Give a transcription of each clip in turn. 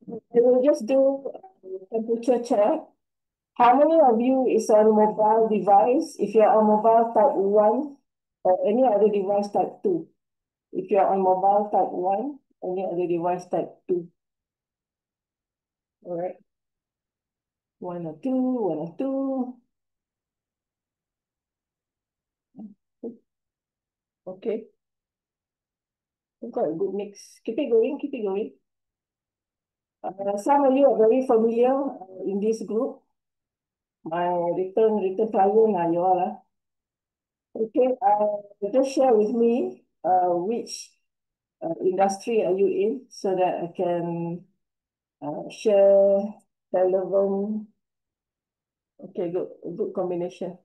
We will just do temperature check. How many of you is on mobile device? If you're on mobile type 1 or any other device type 2. If you're on mobile type 1, any other device type 2. All right. One or two, one or two. Okay. We've got a good mix. Keep it going, keep it going. Some of you are very familiar in this group. My return client are you all. Okay, just share with me which industry are you in so that I can share relevant, okay, good combination.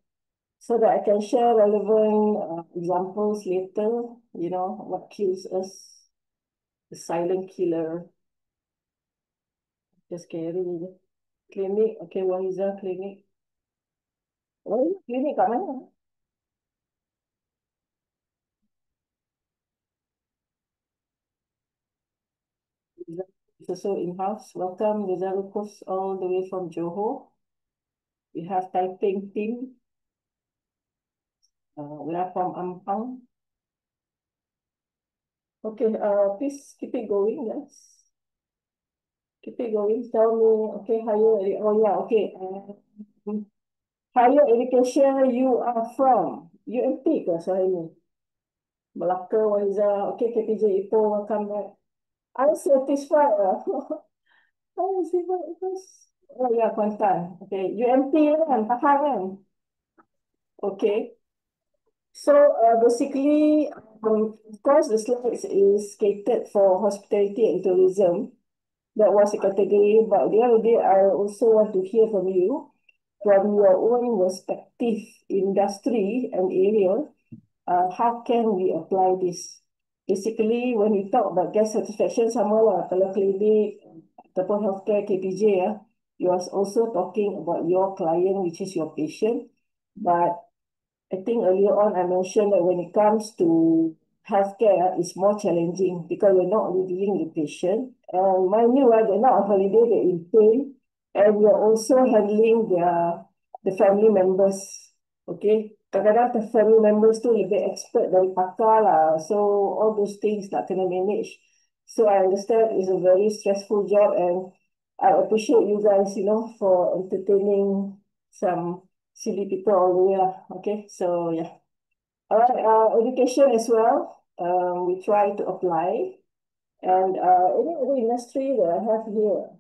So that I can share relevant examples later, what kills us, the silent killer, just scary. Clinic, okay, Wahiza clinic. Wahiza clinic kat mana? It's also in-house. Welcome, Rizal all the way from Johor. We have Taiping team. We are from Ampang. Okay, please keep it going, yes. Keep it going. Tell me, okay, oh yeah, okay. Higher education you are from. UMP ke saya ni? Melaka, Waiza, okay, KPJ Ipoh, welcome back. I'm satisfied. I'm satisfied because, oh yeah, Kuantan. Okay, UMP kan, Pahang kan? Okay. So basically, of course, the slides is catered for hospitality and tourism. That was a category, but the other day, I also want to hear from you, from your own respective industry and area, how can we apply this? Basically, when we talk about guest satisfaction, sama lah, kalau klinik ataupun healthcare KPJ, you are also talking about your client, which is your patient. But I think earlier on I mentioned that when it comes to healthcare, it's more challenging because we're not only dealing with patient. Mind you, they're not on holiday, they're in pain, and we're also handling the family members. Okay, kadang-kadang the family members tu lebih expert dari pakar lah. So all those things nak kena manage. So I understand it's a very stressful job, and I appreciate you guys, for entertaining some silly people all the way lah. Okay, so yeah. All right, education as well. We try to apply. And any other industry that I have here?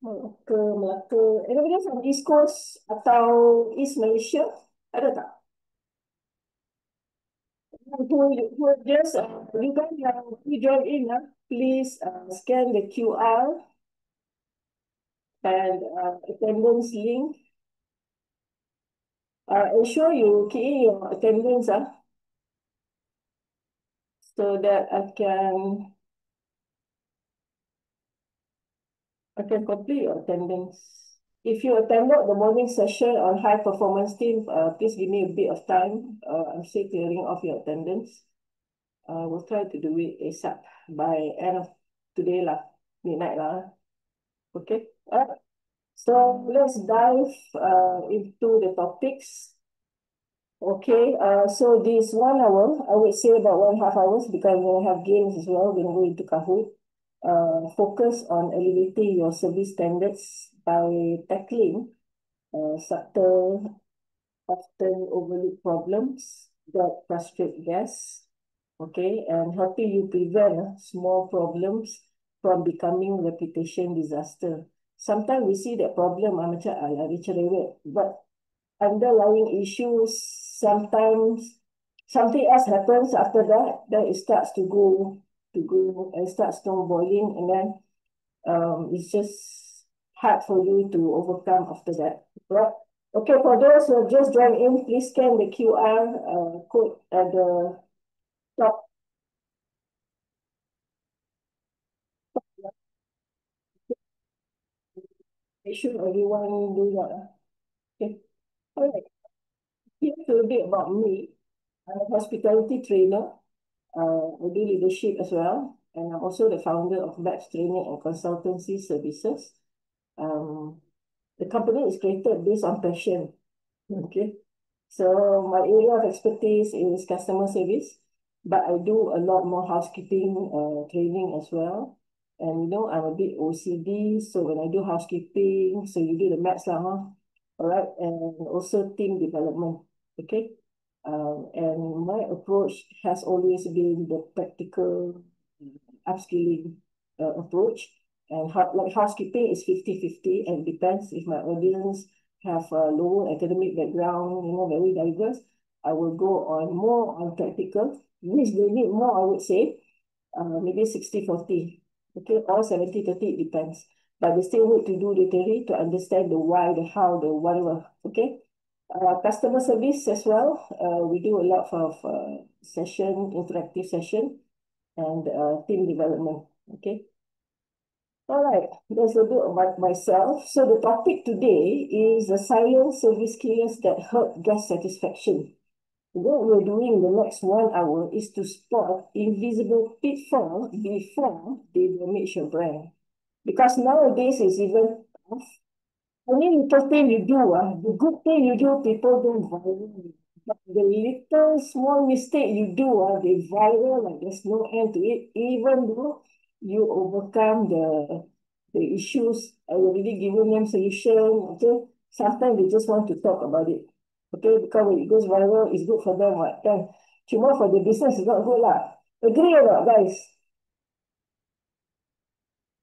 Melaka. Anybody from East Coast atau East Malaysia? Ada tak? Who just, you guys you join in, please scan the QR and attendance link. Ensure you key in your attendance so that I can complete your attendance. If you attended the morning session on high performance team, please give me a bit of time. I'm still clearing off your attendance. We'll try to do it ASAP by end of today lah, midnight lah. Okay. So let's dive into the topics. Okay, so this 1 hour, I would say about 1.5 hours because we'll have games as well. We're going to go into Kahoot. Focus on elevating your service standards by tackling subtle, often overlooked problems that frustrate guests. Okay, and helping you prevent small problems from becoming reputation disaster. Sometimes we see that problem macam lari cerewet, but underlying issues, sometimes something else happens after that, then it starts and starts snowballing, and then it's just hard for you to overcome after that. Right? Okay, for those who have just joined in, please scan the QR code at the top. Make sure everyone do that. Okay. All right. Here's a little bit about me. I'm a hospitality trainer. I do leadership as well. and I'm also the founder of Labs Training and Consultancy Services. The company is created based on passion. Okay. So my area of expertise is customer service, but I do a lot more housekeeping training as well. And I'm a bit OCD, so when I do housekeeping, so you do the maths lah, huh? All right, and also team development. Okay. And my approach has always been the practical upskilling approach. And like housekeeping is 50-50, and depends if my audience have a lower academic background, very diverse. I will go on more on practical, which they need more, I would say, maybe 60-40, okay, or 70-30, it depends. But they still need to do the theory to understand the why, the how, the whatever, okay? Customer service as well. We do a lot of interactive session, and team development, okay? All right, that's a bit about myself. So the topic today is the silent service killers that hurt guest satisfaction. What we're doing in the next 1 hour is to spot invisible pitfalls before they damage your brand. Because nowadays it's even tough. Any little thing you do, the good thing you do, people don't value. But the little small mistake you do, they viral like there's no end to it. Even though you overcome the issues, I already given them solution. Okay, sometimes they just want to talk about it. Okay, because when it goes viral, it's good for them. What kan? Cuma for the business, it's not good lah. Agree or not, guys?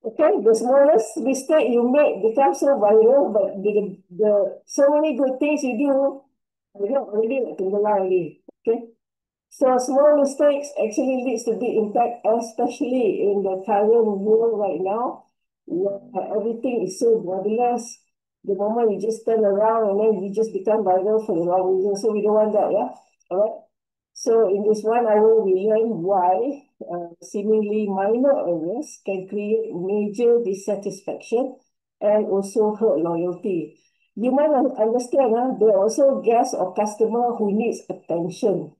Okay, the smallest mistake you make becomes so viral, but the so many good things you do, you know, already like already. Okay, so small mistakes actually leads to big impact, especially in the current world right now, where everything is so borderless. The moment you just turn around and then you just become viral for the wrong reason. So we don't want that, yeah? All right. So in this 1 hour, we learn why seemingly minor errors can create major dissatisfaction and also hurt loyalty. You might understand, there are also guests or customer who needs attention.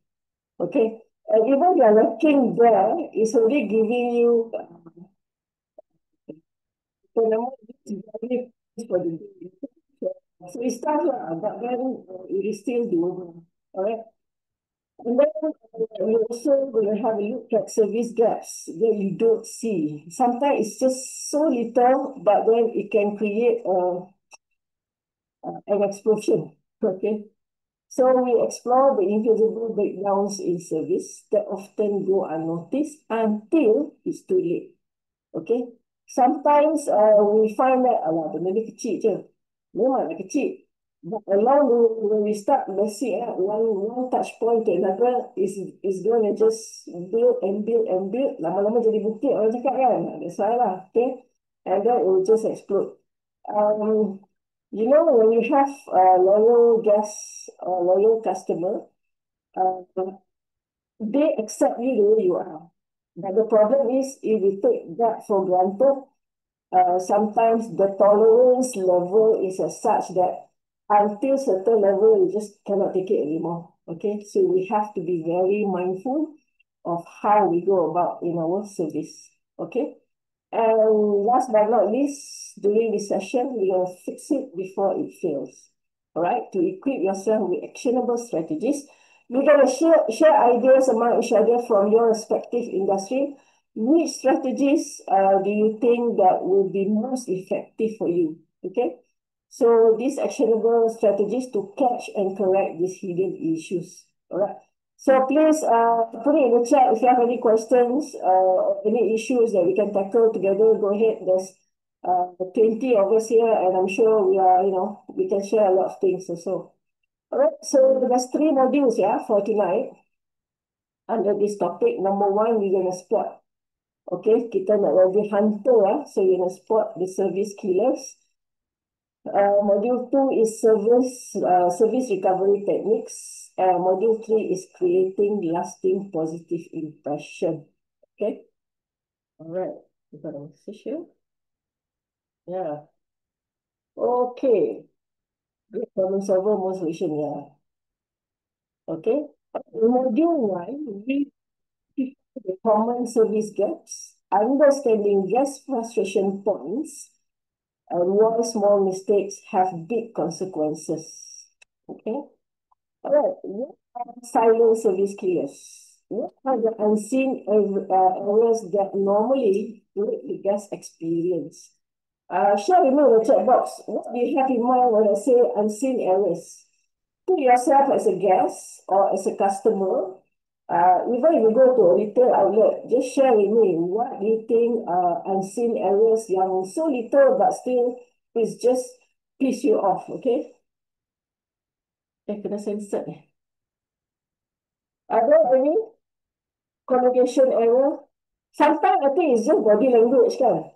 Okay, and even the ranking there is already giving you the number for the day. So it's tough, but then it is still doable. All right. And then we also will have a look at service gaps that you don't see. Sometimes it's just so little, but then it can create an explosion. Okay. So we explore the invisible breakdowns in service that often go unnoticed until it's too late. Okay. Sometimes we find that, alah, benda ni kecil je. Memanglah kecil. But along the when we start messing up one touch point to another is going to just build and build and build. Lama-lama jadi bukit orang cakap kan. That's why lah. Okay. And then it will just explode. Um, when you have a loyal guests or loyal customer, uh, they accept you the way you are. But the problem is if we take that for granted, sometimes the tolerance level is as such that until certain level, you just cannot take it anymore. Okay, so we have to be very mindful of how we go about in our service. Okay, and last but not least, during this session, we will fix it before it fails. All right, to equip yourself with actionable strategies. We're going to share ideas among each other from your respective industry. Which strategies do you think that will be most effective for you? Okay, so these actionable strategies to catch and correct these hidden issues. All right. So please put it in the chat if you have any questions or any issues that we can tackle together. Go ahead. There's 20 of us here, and I'm sure we can share a lot of things also. All right. So there's 3 modules, for tonight under this topic. Number 1, we're gonna spot. Okay, kita nak jadi hunter, so we're gonna spot the service killers. Module 2 is service recovery techniques. Module 3 is creating lasting positive impression. Okay. All right. We got a message here. Yeah. Okay. Great problem solver, most solution. Yeah. Okay. In module 1, we define the common service gaps understanding guest frustration points, and why small mistakes have big consequences. Okay? All right. What are silent service killers? What are the unseen errors that normally break the guest experience? Share with me in the chat box. What do you have in mind when I say unseen errors? Put yourself as a guest or as a customer. Even if you go to a retail outlet, just share with me what do you think are unseen errors yang so little but still is just piss you off, okay? Kena censored eh. Are there any communication error? Sometimes I think it's just body language kan.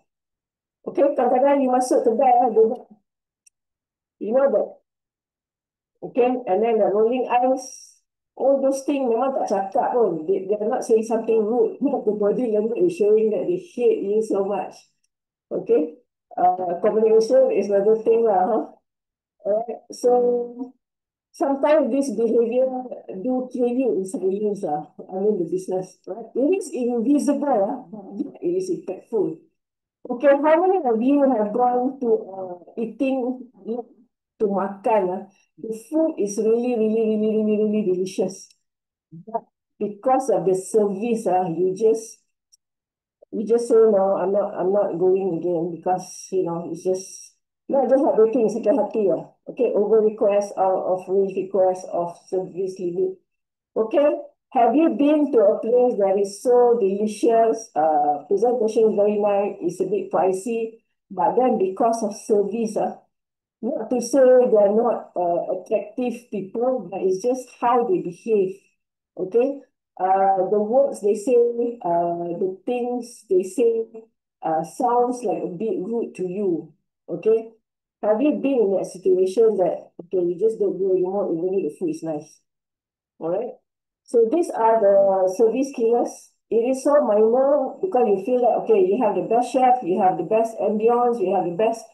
Okay, kadang-kadang you masuk kedai, you know that, okay, and then the rolling eyes, all those things memang tak cakap pun. They're not saying something rude, but the body language is showing that they hate you so much. Okay, communication is another thing lah, huh? Alright, so sometimes this behavior do kill you in silence, I mean the business, right? It is invisible, but it is impactful. Okay, how many of you have gone to eating, to makan? The food is really, really, really, really, really delicious. But because of the service, you just say no, I'm not going again because it's just not just everything is sakit hati. Okay, over request of rate request of service limit. Okay, have you been to a place that is so delicious? Presentation is very nice, it's a bit pricey, but then because of service, not to say they're not attractive people, but it's just how they behave. Okay, the words they say, the things they say, sounds like a bit rude to you. Okay, have you been in that situation that okay, you just don't go anymore even if the food is nice? All right. So these are the service killers. It is so minor because you feel that okay, you have the best chef, you have the best ambience, you have the best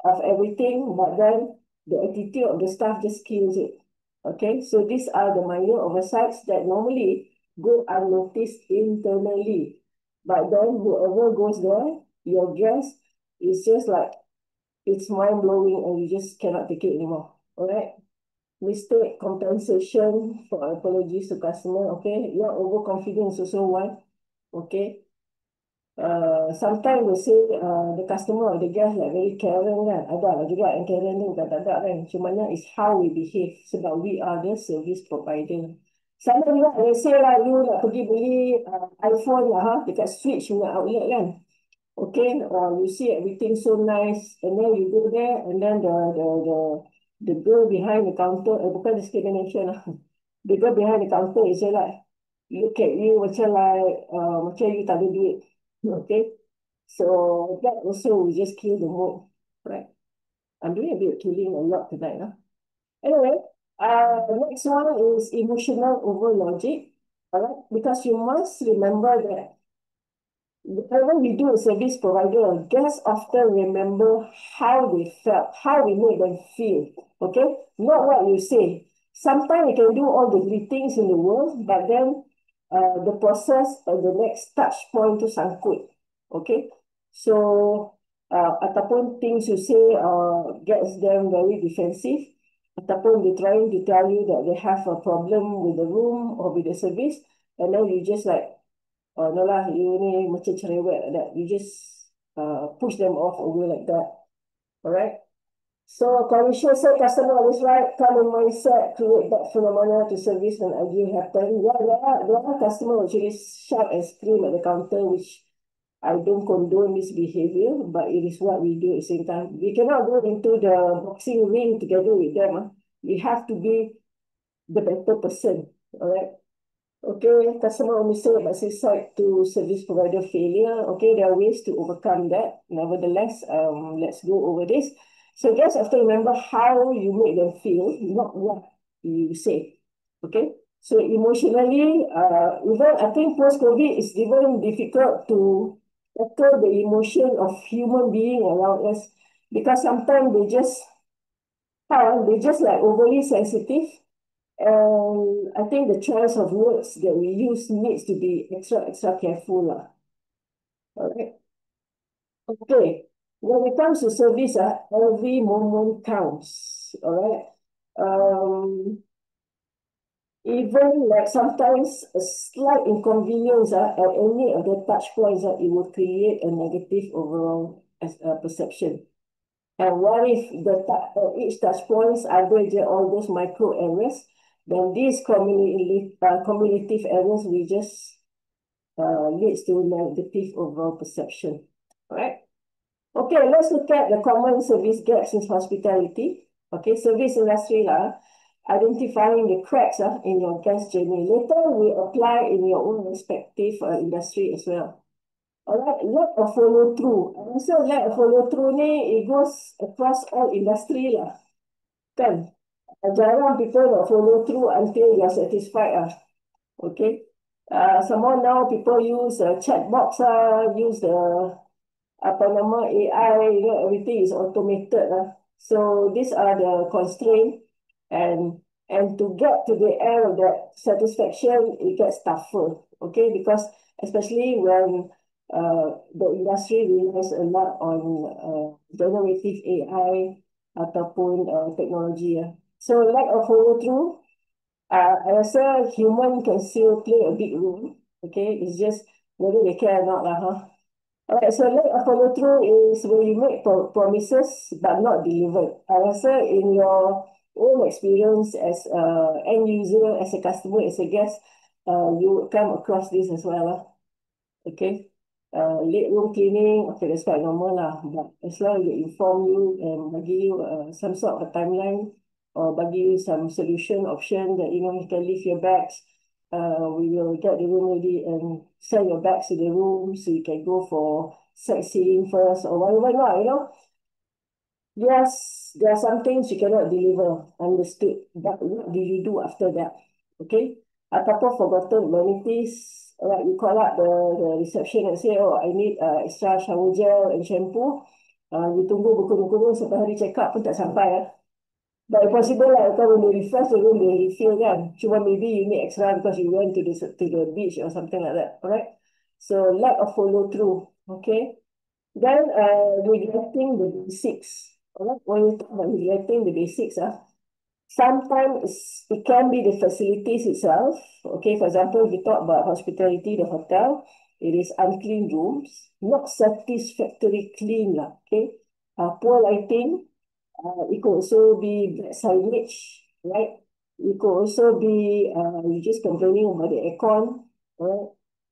of everything, but then the attitude of the staff just kills it. Okay, so these are the minor oversights that normally go unnoticed internally. But then whoever goes there, your guest, is just like it's mind blowing and you just cannot take it anymore. All right. Mistake compensation for apologies to customer. Okay, your overconfidence also one. Okay, sometimes we say the customer or the guest like very caring kan. Ada lah juga yang caring ni tak ada kan. Cumanya is how we behave sebab we are the service provider. Sama juga they say lah you nak pergi beli iPhone lah dekat Switch punya outlet kan. Okay, you see everything so nice, and then you go there, and then the girl behind the counter, bukan discrimination lah. The girl behind the counter is like, look at you macam you tak ada duit. Okay, so that also will just kill the mood, right? I'm doing a bit of killing a lot tonight, huh? Anyway, next one is emotional over logic. All right, because you must remember that whenever we do a service provider, guests often remember how they felt, how we made them feel. Okay, not what you say. Sometimes you can do all the greetings in the world, but then the process and the next touch point to sangkut. Okay, so ataupun things you say gets them very defensive. Ataupun they trying to tell you that they have a problem with the room or with the service, and then you just like no lah, you ni macam cerewet like that. You just push them off away like that. Alright? So, conscious customer always right, common mindset, create that phenomena to service when ideal happen. Yeah, there are customers actually shout and scream at the counter, which I don't condone this behavior, but it is what we do at the same time. We cannot go into the boxing ring together with them. We have to be the better person. Alright? Okay, customer omission but suicide to service provider failure. Okay, there are ways to overcome that. Nevertheless, let's go over this. So just have to remember how you make them feel, not what you say. Okay, so emotionally, even I think post-COVID is even difficult to tackle the emotion of human being around us because sometimes they just like overly sensitive. And I think the choice of words that we use needs to be extra careful lah. All right. Okay. When it comes to service, every moment counts. All right. Even like sometimes a slight inconvenience at any of the touch points, it will create a negative overall as perception. And what if each touch points ada je all those micro errors, then these cumulative errors will just leads to negative overall perception. All right. Okay, let's look at the common service gaps in hospitality. Okay, service industry lah, identifying the cracks in your guest journey. Later, we apply in your own respective industry as well. Alright, lack of follow through. Also, lack of follow through ni, it goes across all industry lah. Kan? Jarang people that follow through until you're satisfied Okay. Somehow now people use chat box use the apa nama AI, everything is automated So these are the constraints, and to get to the end of that satisfaction, it gets tougher. Okay, because especially when the industry relies a lot on generative AI ataupun technology. So lack of follow through, I rasa human can still play a big role. Okay, it's just whether they care or not Alright, so lack of follow through is when you make promises but not delivered. I rasa in your own experience as a end user, as a customer, as a guest, you come across this as well. Okay. Late room cleaning, okay, that's quite normal lah. But as long as they inform you and bagi you some sort of a timeline or bagi you some solution option that you can leave your bags. We will get the room ready and send your bags to the room so you can go for sightseeing first or whatever not. Yes, there are some things you cannot deliver, understood. But what do you do after that? Okay? A couple forgotten amenities. Right, you call up the reception and say, oh, I need extra shower gel and shampoo. You tunggu berkurung-kurung sampai hari check up pun tak sampai. But possible lah, kalau when they refresh the room, they refill kan. Cuma maybe you need extra because you went to the beach or something like that. Alright? So lack of follow through. Okay? Then neglecting the basics. Alright, when you talk about neglecting the basics, sometimes it can be the facilities itself. Okay, for example, if you talk about hospitality, the hotel, it is unclean rooms, not satisfactory clean lah. Okay, poor lighting. It could also be bad signage, right? It could also be you just complaining about the aircon, right?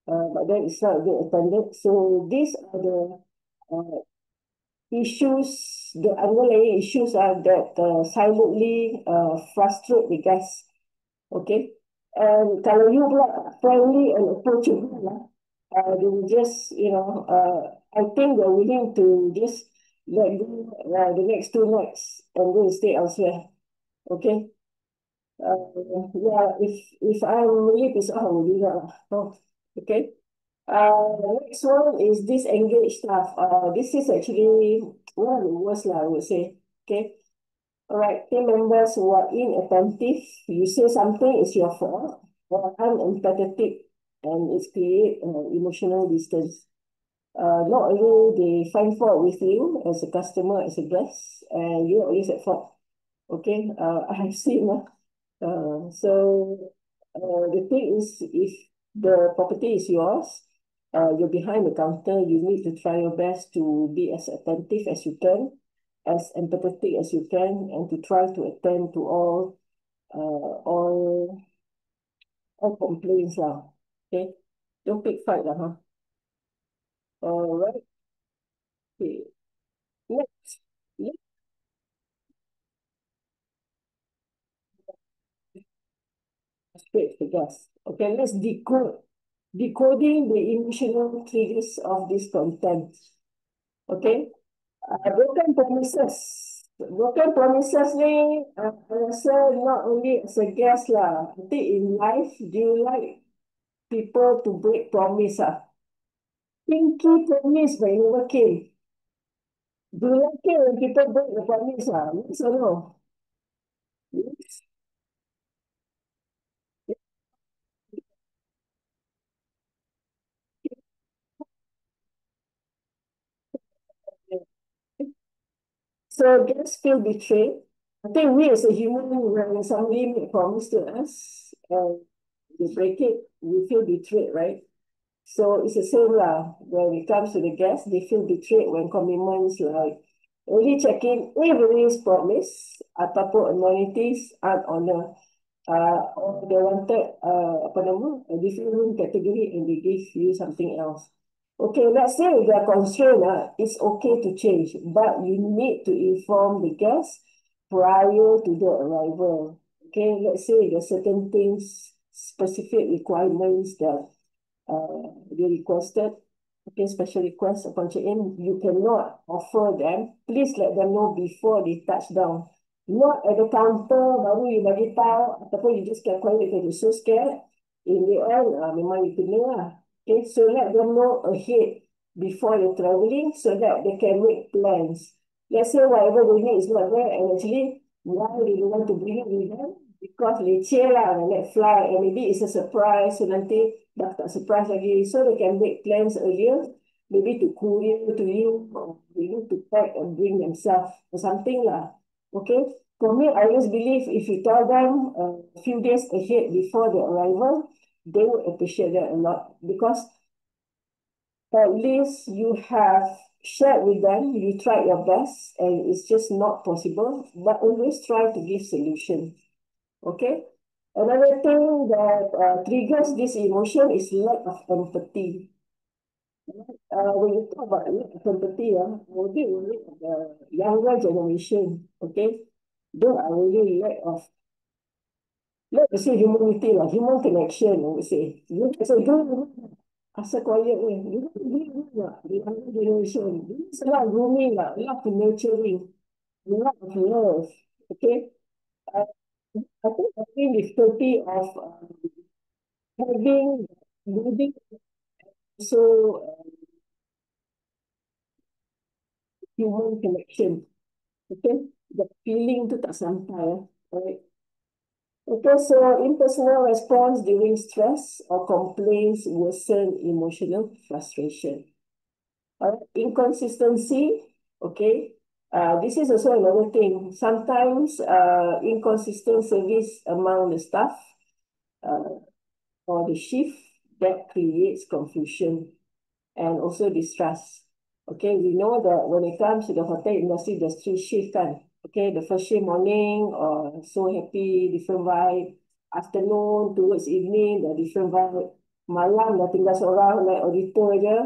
But then it's not good attended. So these are the uh, issues, the underlying issues are that silently frustrate the guests. Okay. And kalau you pula friendly and approachable they will just, I think they're willing to just let go the next 2 nights and go and stay elsewhere. Okay. Yeah, if I'm really pissed off, I will do that. Oh, okay. Next one is disengaged staff. This is actually one of the worst, I would say. Okay. All right. Team members who are inattentive, you say something, it's your fault, or unempathetic, and it's create emotional distance. Not only they find fault with you as a customer, as a guest, and you're always at fault. Okay. I have seen the thing is, if the property is yours, you're behind the counter, you need to try your best to be as attentive as you can, as empathetic as you can, and to try to attend to all complaints lah. Okay, don't pick fight lah, huh? All right. Okay. Next, let's straight the gas. Okay, let's decoding the emotional triggers of this content. Okay. Broken promises. Broken promises ni, I rasa not only as a guest lah. I think in life, do you like people to break promise Pinky promise but it never came. Do you like it when people break the promise Yes or no? Yes. So guests feel betrayed. I think we as a human, when somebody make a promise to us and we break it, we feel betrayed, right? So it's the same lah. When it comes to the guests, they feel betrayed when commitments like only checking if it is promise ataupun amenities aren't honoured. Or they wanted apa nama a different category and they give you something else. Okay, let's say if they are constrained, it's okay to change, but you need to inform the guests prior to their arrival. Okay, let's say there's certain things, specific requirements that they requested, okay, special request upon check-in, you cannot offer them. Please let them know before they touch down. Not at the counter, baru you bagi tahu, ataupun you just keep quiet because you're so scared. In the end, memang you kena lah. Okay, so let them know ahead before you're traveling so that they can make plans. Let's say whatever they need is not there, and actually, why they don't want to bring it with them? Because leceh lah, let fly, and maybe it's a surprise, so nanti dah tak surprise lagi. So they can make plans earlier, maybe to courier to you, or they need to pack and bring themselves or something lah. Okay? For me, I always believe if you tell them a few days ahead before the arrival, they will appreciate that a lot because at least you have shared with them, you tried your best, and it's just not possible, but always try to give solution. Okay? Another thing that triggers this emotion is lack of empathy. When you talk about lack of empathy, maybe only the younger generation, okay? They are really lack to say humanity, human connection, I would say. You say, don't asal quiet ni. You don't agree lah, the younger generation. It's a lot of grooming, a lot of nurturing, a lot of love, okay? Uh, I think the difficulty of having building so human connection. Okay, the feeling tu tak sampai. Alright. Okay, so impersonal response during stress or complaints worsen emotional frustration. Alright, inconsistency. Okay, this is also another thing. Sometimes inconsistent service among the staff uh, or the shift that creates confusion and also distrust. Okay, we know that when it comes to the hotel industry, there's three shifts kan. Okay, the first shift morning, so happy, different vibe. Afternoon towards evening, the different vibe. Malam dah tinggal seorang, like auditor je.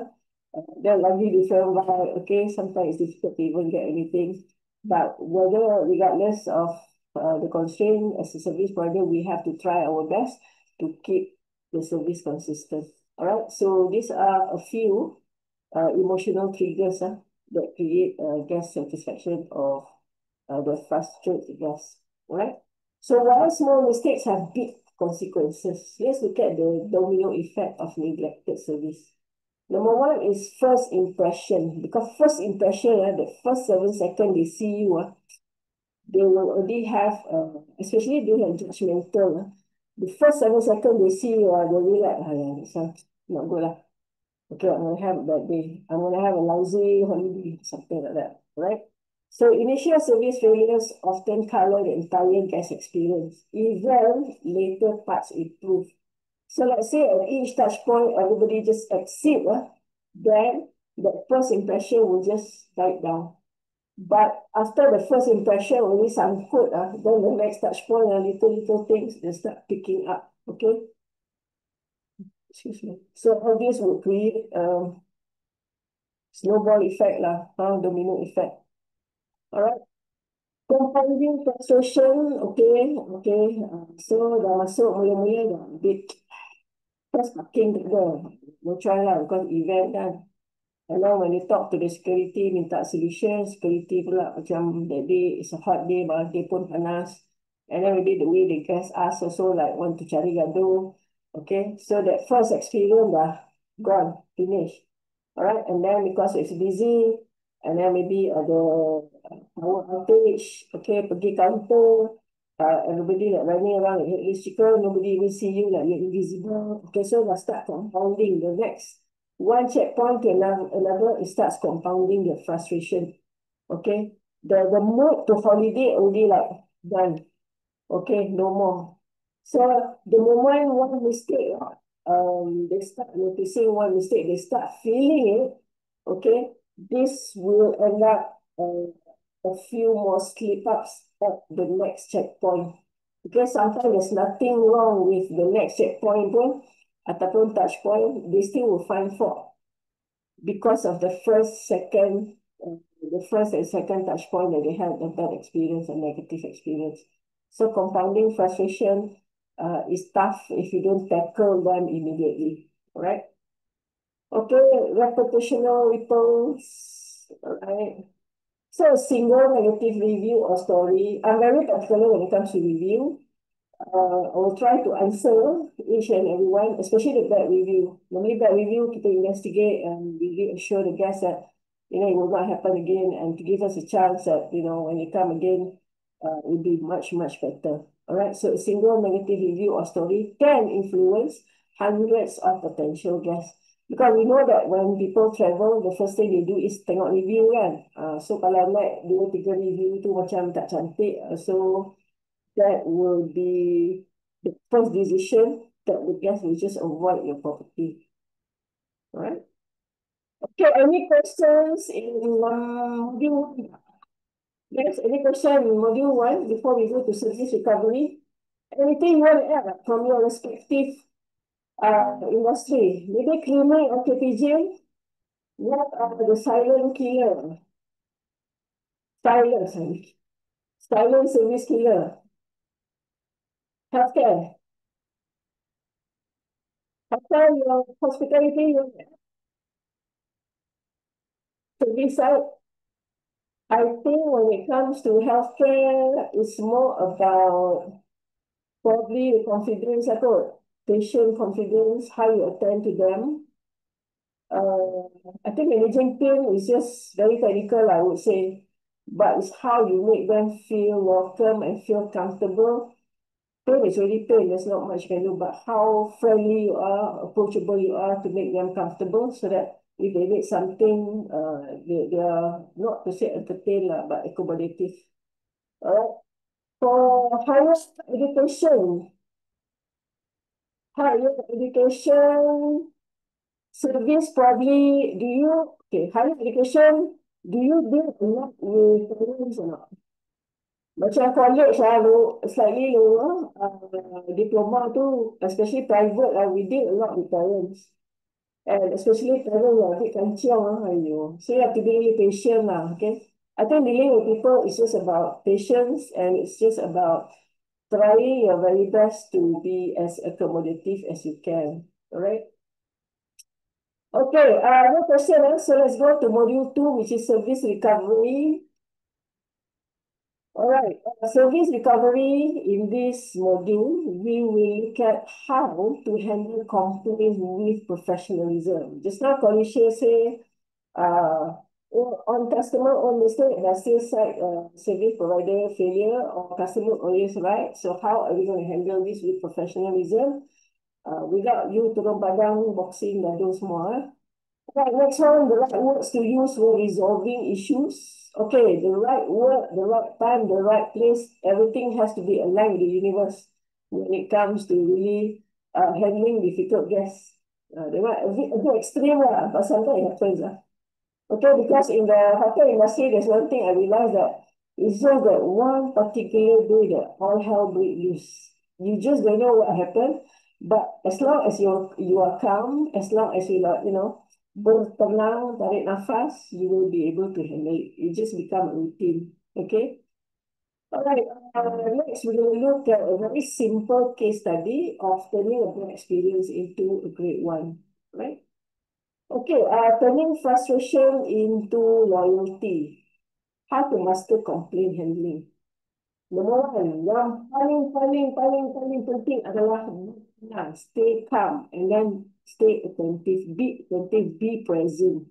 Then lagi different vibe. Okay, sometimes it's difficult to even get anything. But whether, regardless of the constraint as a service provider, we have to try our best to keep the service consistent. All right, so these are a few emotional triggers that create guest satisfaction or that frustrate the guests. All right, so while small mistakes have big consequences, let's look at the domino effect of neglected service. Number one is first impression, because first impression, the first 7 seconds they see you, they will already have, especially they have judgmental. The first 7 seconds they see you, they'll be like, oh, yeah, this one not good lah. Okay, I'm gonna have a bad day. I'm gonna have a lousy holiday, something like that, right? So initial service failures often color the entire guest experience. Even later parts improve. So let's say at each touch point, everybody just exceed, then the first impression will just die down. But after the first impression only sangkut, then the next touch point, little things, they start picking up, okay? Excuse me. So all this will create snowball effect lah, domino effect. All right. Compounding frustration, okay, okay. So dah masuk mula-mula dah a bit first parking tak ada. No try lah because event kan. And then when you talk to the security, minta solution, security pula macam that day is a hot day, malam day pun panas. And then maybe the way the guests ask also like want to cari gaduh. Okay, so that first experience dah gone, finished. Alright, and then because it's busy, and then maybe ada power outage, okay, pergi counter, everybody like running around like headless chicken, nobody even see you like you're invisible. Okay, so dah start compounding the next one checkpoint to another, it starts compounding your frustration. Okay, the mood to holiday already like done. Okay, no more. So the moment one mistake, they start noticing one mistake, they start feeling it. Okay, this will end up a few more slip ups at the next checkpoint. Because sometimes there's nothing wrong with the next checkpoint pun ataupun touch point, they still will find fault because of the first and second touch point that they had a bad experience, a negative experience. So compounding frustration is tough if you don't tackle them immediately. All right. Okay, reputational ripples. All right. So a single negative review or story. I'm very particular when it comes to review. I will try to answer each and everyone, especially the bad review. Normally bad review, kita investigate and we assure the guests that, it will not happen again and to give us a chance that, when they come again, it will be much, much better. All right, so a single negative review or story can influence hundreds of potential guests. Because we know that when people travel, the first thing they do is tengok review kan. So kalau naik 2-3 review tu macam tak cantik, so that will be the first decision that the guest will just avoid your property. All right. Okay, any questions in module 1? Yes, any question in module 1 before we go to service recovery? Anything you want to add from your respective industry? Maybe cleaning or KPJ? What are the silent killer? Silent service killer. Healthcare. Healthcare, your hospitality, your service side. I think when it comes to healthcare, it's more about probably the confidence, patient confidence, how you attend to them. I think managing pain is just very technical, I would say, but it's how you make them feel welcome and feel comfortable. Pain is really pain, there's not much you can do, but how friendly you are, approachable you are to make them comfortable so that if they need something, they are not to say entertained, but accommodative. All right. For higher education service probably, higher education, do you deal a lot with parents or not? Macam college slightly lower, diploma tu, especially private, we deal a lot with parents. And especially parents yang a bit kanchiong, so you have to be really patient okay? I think dealing with people is just about patience and it's just about trying your very best to be as accommodative as you can. All right. Okay, no question. So let's go to module 2, which is service recovery. All right, service recovery in this module, we will look at how to handle complaints with professionalism. Just now, Konisha say, on customer own mistake, does sales side service provider failure or customer always right? So how are we going to handle this with professionalism without you turun padang boxing dan those more? Right, next one, the right words to use when resolving issues. Okay, the right word, the right time, the right place, everything has to be aligned with the universe when it comes to really handling difficult guests. They might a bit extreme, but sometimes it happens. Okay, because in the hotel industry, there's one thing I realized that it's just that one particular day that all hell break loose. You just don't know what happened, but as long as you are calm, as long as you are, bertenang, tarik nafas, you will be able to handle it. It just become a routine. Okay. All right. Next, we're going to look at a very simple case study of turning a bad experience into a great one. Right. Okay, turning frustration into loyalty. How to master complaint handling. Nombor 1, yang paling penting adalah stay calm and then stay attentive, be present.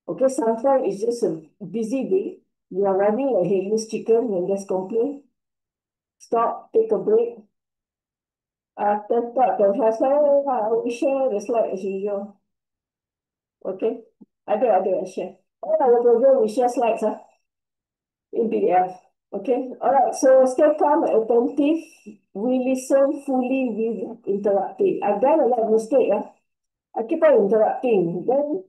Okay, sometimes it's just a busy day. You are running like headless chicken when there's complaint. Stop, take a break. Tetap, I will share the slide as usual. Okay, ada share. Our program we share slides. in PDF. Okay, all right. So stay calm and attentive. We listen fully without interrupting. I've done a lot of mistake. I keep on interrupting. Then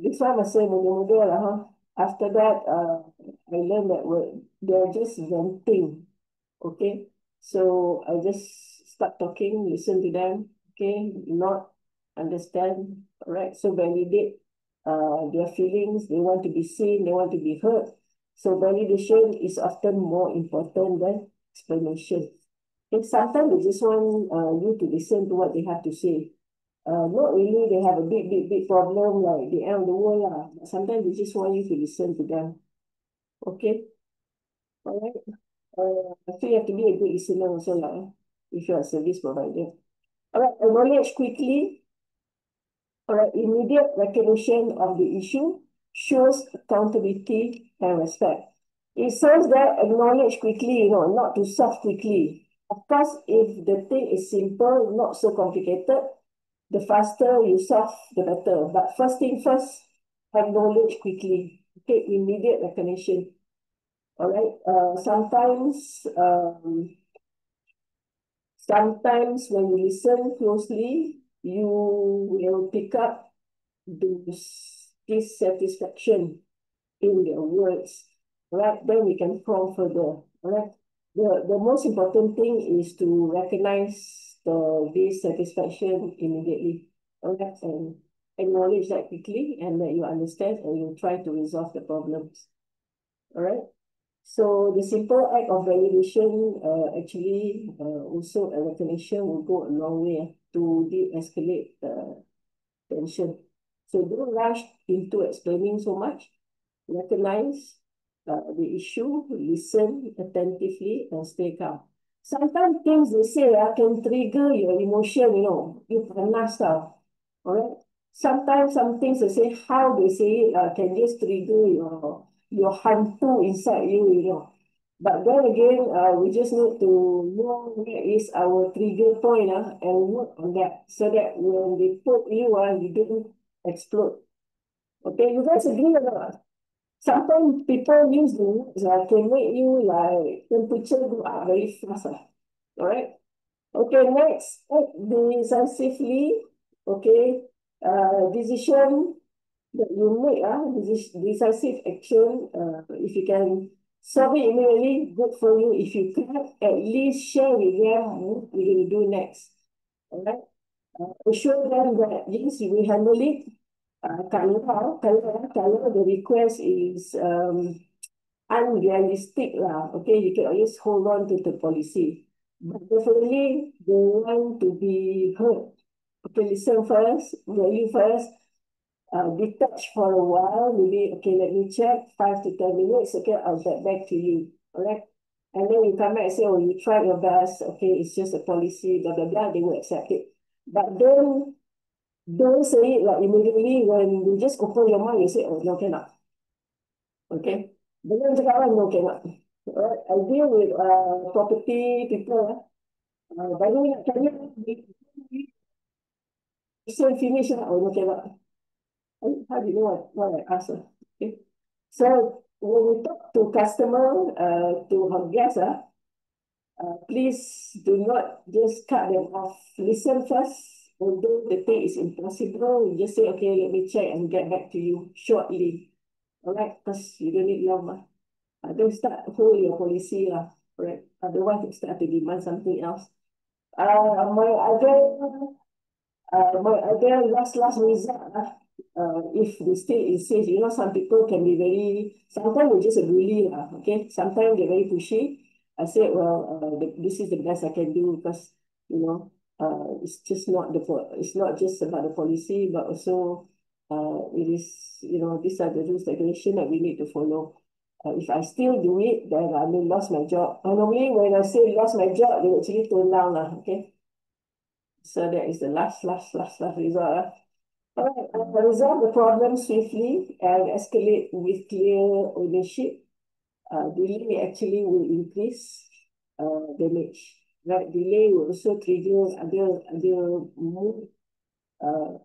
this one must say muda-muda lah. Huh? After that, I learned that word. They're just venting. Okay, so I just start talking, listen to them. Okay, not understand. All right, so validate their feelings. They want to be seen. They want to be heard. So validation is often more important than explanation. And sometimes they just want you to listen to what they have to say. Not really they have a big problem like the end of the world lah. But sometimes they just want you to listen to them. Okay, all right. So you have to be a good listener also lah. If you're a service provider. All right, acknowledge quickly. All right, immediate recognition of the issue shows accountability and respect. It says that acknowledge quickly, not to solve quickly. Of course, if the thing is simple, not so complicated, the faster you solve, the better. But first thing first, acknowledge quickly. Okay, immediate recognition. All right. Sometimes when you listen closely, you will pick up this dissatisfaction in their words. Right? Then we can prompt further. Right? The most important thing is to recognize the dissatisfaction immediately. Alright, and acknowledge that quickly and that you understand and you try to resolve the problems. Alright. So the simple act of validation actually also a recognition will go a long way to de-escalate the tension. So don't rush into explaining so much. Recognize the issue, listen attentively, and stay calm. Sometimes things they say can trigger your emotion, you panas tau. Alright? Sometimes some things they say, how they say it can just trigger your hantu inside you. But then again, we just need to know where is our trigger point and work on that so that when they poke you, you don't explode. Okay, you guys agree or not? Sometimes people use the words can make you like temperature go up very fast. All right. Okay, next, act decisively. Okay, decision that you make, decisive action. If you can solve it immediately, good for you. If you can't, at least share with them what you're going to do next. All right. Assure them that yes, you will handle it. Kalau the request is unrealistic lah, okay, you can always hold on to the policy. But definitely they want to be heard. Okay, listen first, value first, detach for a while, maybe, okay, let me check, 5 to 10 minutes, okay, I'll get back to you, all right? And then you come back and say, oh, you tried your best, okay, it's just a policy, blah, blah, blah, they will accept it. But don't say it like immediately when you just open your mouth, you say, oh, no, cannot. Okay? Jangan cakap kan, no, cannot. Alright, I deal with property people. Baru nak tanya, so finish lah, oh, no, cannot. How do you know what I ask? Okay? So, when we talk to customer, to our guests, please do not just cut them off. Listen first. Although the thing is impossible, you just say, okay, let me check and get back to you shortly. All right, because you don't need long. Don't start hold your policy. Right? Otherwise, you start to demand something else. My other last result, if they still insist, some people can be very, sometimes they're just a bully, okay? Sometimes they're very pushy. I said, well, this is the best I can do because, it's just not it's not just about the policy, but also it is, these are the rules, regulation that we need to follow. If I still do it, then I may lost my job. And normally when I say lost my job, they actually tone down, okay? So that is the last result. All right, resolve the problem swiftly and escalate with clear ownership. Delay actually will increase damage. Right? Delay will also trigger other mood,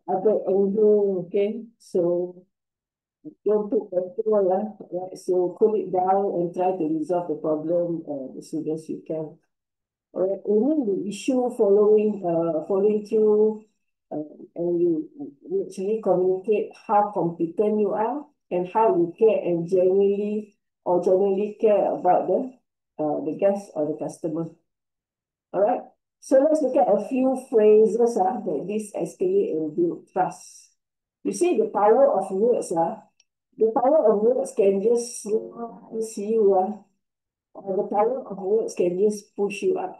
other anger. Okay, so Don't put petrol, right? So cool it down and try to resolve the problem as soon as you can. All right. Only the issue following through, and you actually communicate how competent you are and how you care and genuinely care about the guest or the customer. All right. So let's look at a few phrases that this escalate and build trust. You see the power of words. The power of words can just see you. The power of words can just push you up.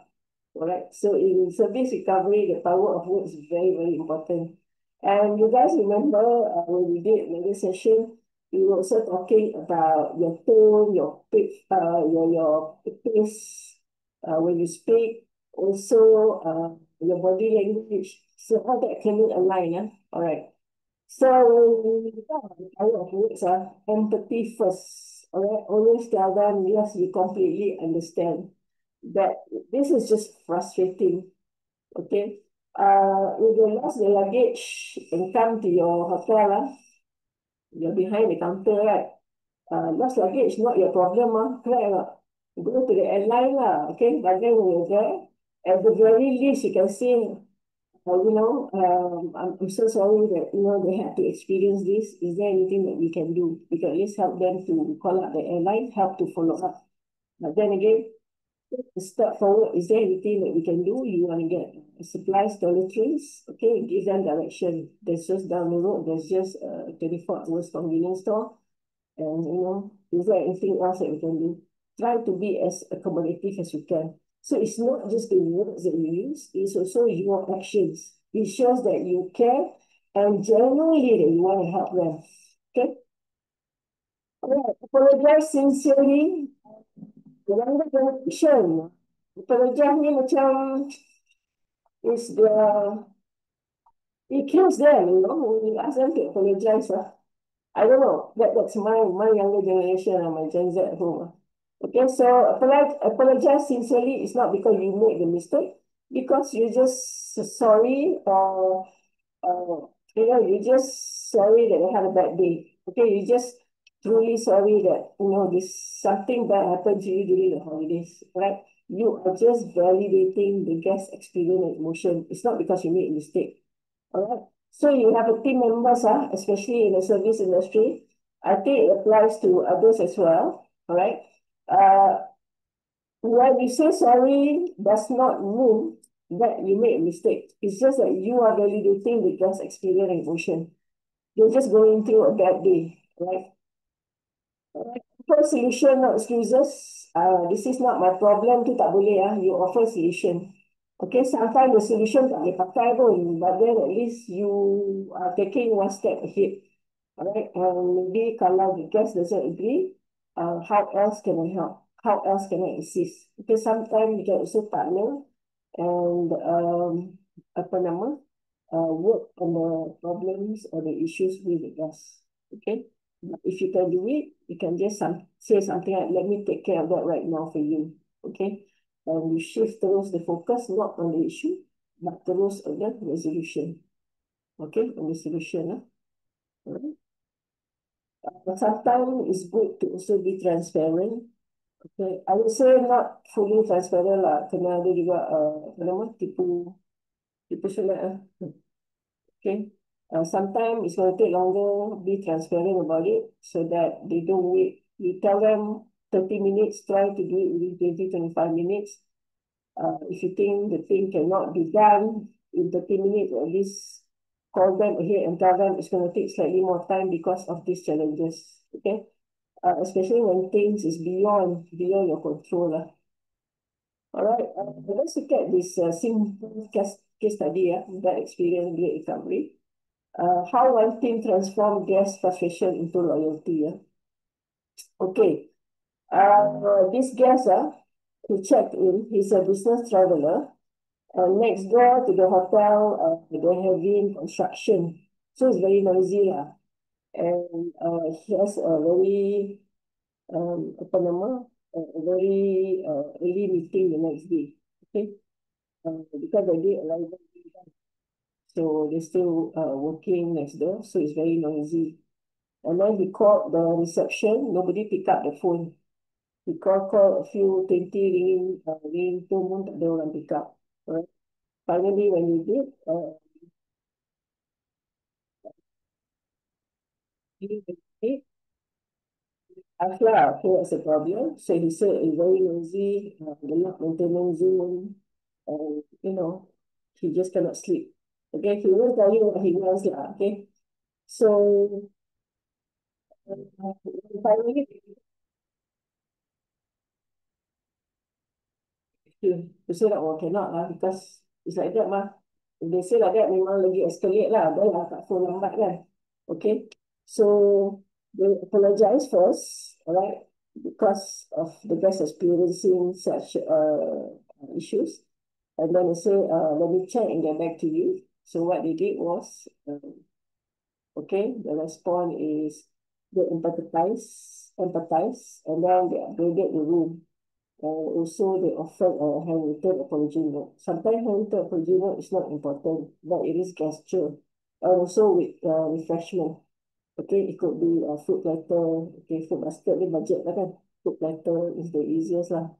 All right. So in service recovery, the power of words is very, very important. And you guys remember when we did another session, we were also talking about your tone, your pitch, your pace when you speak, also your body language. So all that can align. All right. So when we talk about the power of words, empathy first. All right, always tell them, yes, we completely understand that this is just frustrating. Okay. If you lost the luggage and come to your hotel, you're behind the counter, right? Lost luggage, not your problem, correct or not? Go to the airline, okay? But then when you're there, at the very least, you can say, I'm so sorry that, they had to experience this. Is there anything that we can do? We can at least help them to call up the airline, help to follow up. But then again, step forward, is there anything that we can do? You want to get supplies, toiletries, okay, give them direction. There's just down the road, there's just a 24 hours convenience store. And, is there anything else that we can do? Try to be as accommodative as you can. So it's not just the words that you use, it's also your actions. It shows that you care and genuinely that you want to help them. Okay? Alright, apologize sincerely. The younger generation, apologize ni macam is it kills them, when you ask them to apologize. I don't know. That's my younger generation and my Gen Z at home. Okay, so apologize sincerely. It's not because you made the mistake, because you're just sorry, or you're just sorry that you had a bad day. Okay, you're just truly sorry that this something bad happened to you during the holidays, right? You are just validating the guest experience and emotion. It's not because you made a mistake. All right. So you have a team members, especially in the service industry. I think it applies to others as well. All right. Uh, when you say sorry does not mean that you made a mistake. It's just that you are validating the guest experience and emotion. You're just going through a bad day, right? Offer solution, not excuses. This is not my problem, tu tak boleh. You offer solution. Okay, sometimes the solution tak boleh pakai pun, but then at least you are taking one step ahead. Alright, maybe kalau the guest doesn't agree, how else can I help? How else can I assist? Okay, sometimes you can also partner and apa nama, work on the problems or the issues with the guest. Okay, but if you can do it, you can just say something like, "Let me take care of that right now for you." Okay, and you shift towards the focus not on the issue, but towards the resolution. Okay, on the solution. Alright. But sometimes it's good to also be transparent. Okay, I would say not fully transparent lah. Kena ada juga apa nama, tipu sunat lah. Okay. Sometimes it's going to take longer, be transparent about it so that they don't wait. You tell them 30 minutes, try to do it within 20, 25 minutes. If you think the thing cannot be done in 30 minutes, at least call them ahead and tell them it's going to take slightly more time because of these challenges. Okay. Especially when things is beyond your control. All right. Let's look at this simple case study. That experience great recovery. How one team transform guest frustration into loyalty. Okay. This guest, who checked in, he's a business traveler. Next door to the hotel, they're having construction. So it's very noisy. And he has a very, apa nama, a very early meeting the next day. Okay. Because the day arrival, so they're still working next door. So it's very noisy. And then he called the reception. Nobody picked up the phone. He called a few 20 ringing tone pun tak ada orang pick up. Right? Finally, when he did, he Afla, who was a problem. So he said it's very noisy, the lock maintenance zone, and he just cannot sleep. Okay, he will tell you what he wants, lah. Okay, so finally, you say that, oh, cannot lah, because it's like that, mah. If they say like that, memang lagi escalate lah. Dah lah kat phone lambat kan. Okay, so they apologize first, alright, because of the guest experiencing such issues. And then they say, let me check and get back to you. So what they did was, okay, the response is they empathize, and then they upgraded the room. And also they offered a handwritten apology note. Sometimes handwritten apology note is not important, but it is gesture. And also with refreshment. Okay, it could be a fruit platter. Okay, fruit basket ni budget lah kan. Fruit platter is the easiest lah.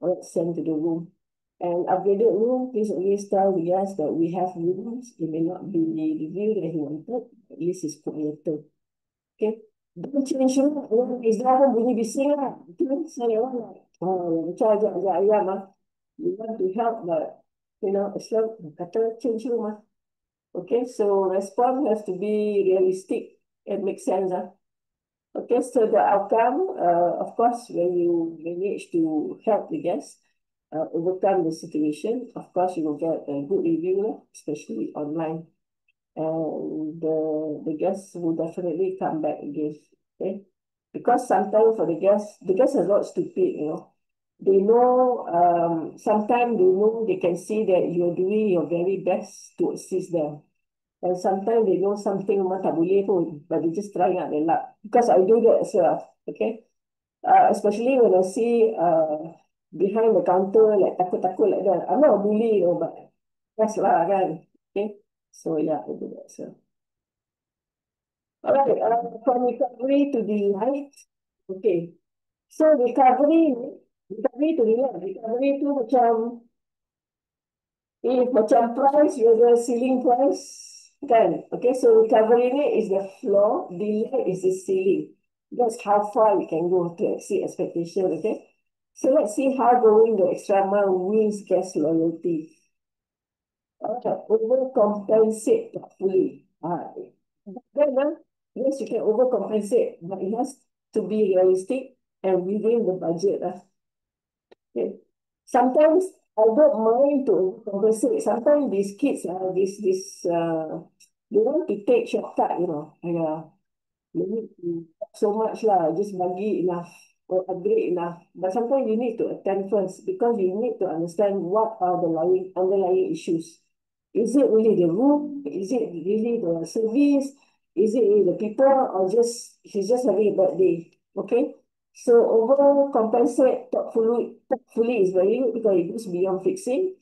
Alright, send to the room. And upgraded room, please always tell the guest that we have rooms. It may not be the view that he wanted, at least it's quieter. Okay? Don't change room. Room is dah pun bunyi bising lah. Okay? So that one like, macam ajak-ajak ayam lah. You want to help, but, Islam kata change room lah. Okay? So response has to be realistic and make sense lah. Okay, so the outcome, of course, when you manage to help the guests overcome the situation, of course, you will get a good review, especially online. And the guests will definitely come back again. Okay, because sometimes for the guests are not stupid. They know, sometimes they know, they can see that you're doing your very best to assist them. And sometimes they know something memang tak boleh pun, but they just try out their luck. Because I do that as well, okay? Especially when I see behind the counter, like takut-takut like that. I'm not a bully, but that's lah kan. Okay? So yeah, I do that as well. Alright, from recovery to delight. Okay. So recovery to delight. Recovery tu macam, if macam price, you have a ceiling price, kan? Okay, so recovery ni is the floor, delight is the ceiling. That's how far we can go to exceed expectation, okay? So let's see how going the extra mile wins guest loyalty. Overcompensate fully. Yes, you can overcompensate, but it has to be realistic and within the budget. Okay. Sometimes I don't mind to overcompensate. Sometimes these kids, they want to take shortcut. You need to so much lah, just bagi enough or upgrade enough. But sometimes you need to attend first because you need to understand what are the underlying issues. Is it really the room? Is it really the service? Is it really the people, or she's just having a bad day? Okay. So overcompensate thoughtfully is very good because it goes beyond fixing.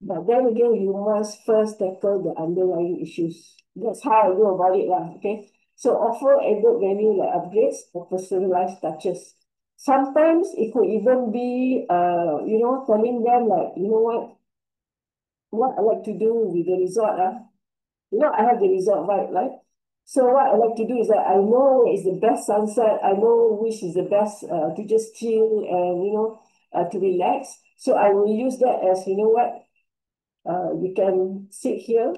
But then again, you must first tackle the underlying issues. That's how I go about it lah. Okay. So offer added value like upgrades or personalized touches. Sometimes it could even be, telling them like, you know what I like to do with the resort. I have the resort vibe, right? So what I like to do is that I know it's the best sunset. I know which is the best to just chill and, to relax. So I will use that as, you can sit here,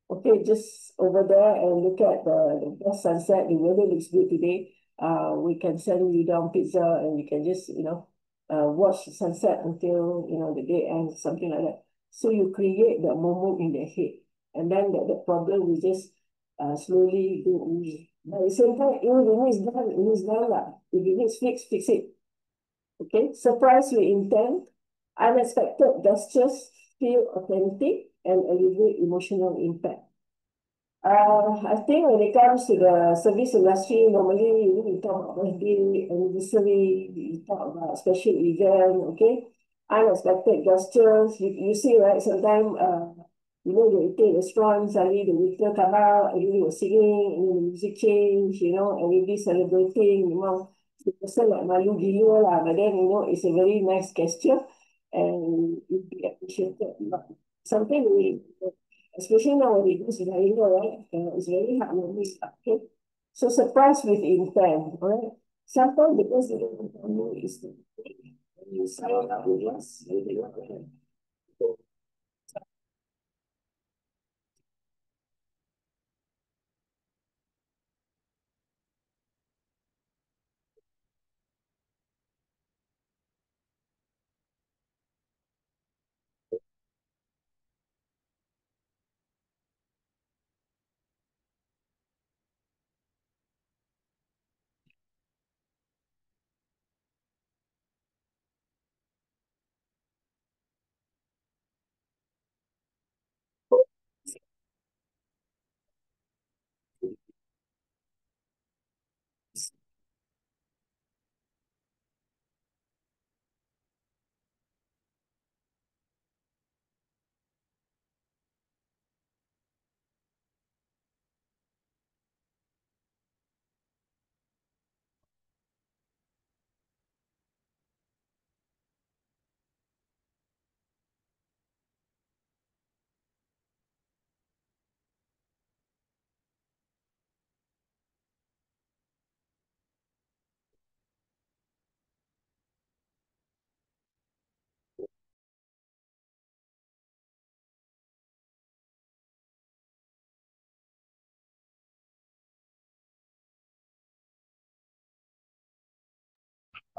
okay, just over there and look at the best sunset. The weather looks good today. We can send you down pizza and you can just, watch the sunset until, the day ends, something like that. So you create that moment in their head. And then the problem will just slowly go away. But at the same time, if it is done lah. If it needs fix it. Okay, surprise with intent. Unexpected gestures feel authentic and alleviate emotional impact. I think when it comes to the service industry, normally we talk about birthday, anniversary, we talk about special event, okay? Unexpected gestures. You see, right? Sometimes You know, you eat a restaurant, suddenly the waiter come out, everybody was singing, and then the music change, you know, everybody celebrating, you know. The person like malu gila lah, but then, you know, it's a very nice gesture and it be appreciated. But something we, especially now when we do scenario, right, it's very heartwarming. Okay. So surprise with intent, right? Sometimes because the intent is to you sign up with us, you know,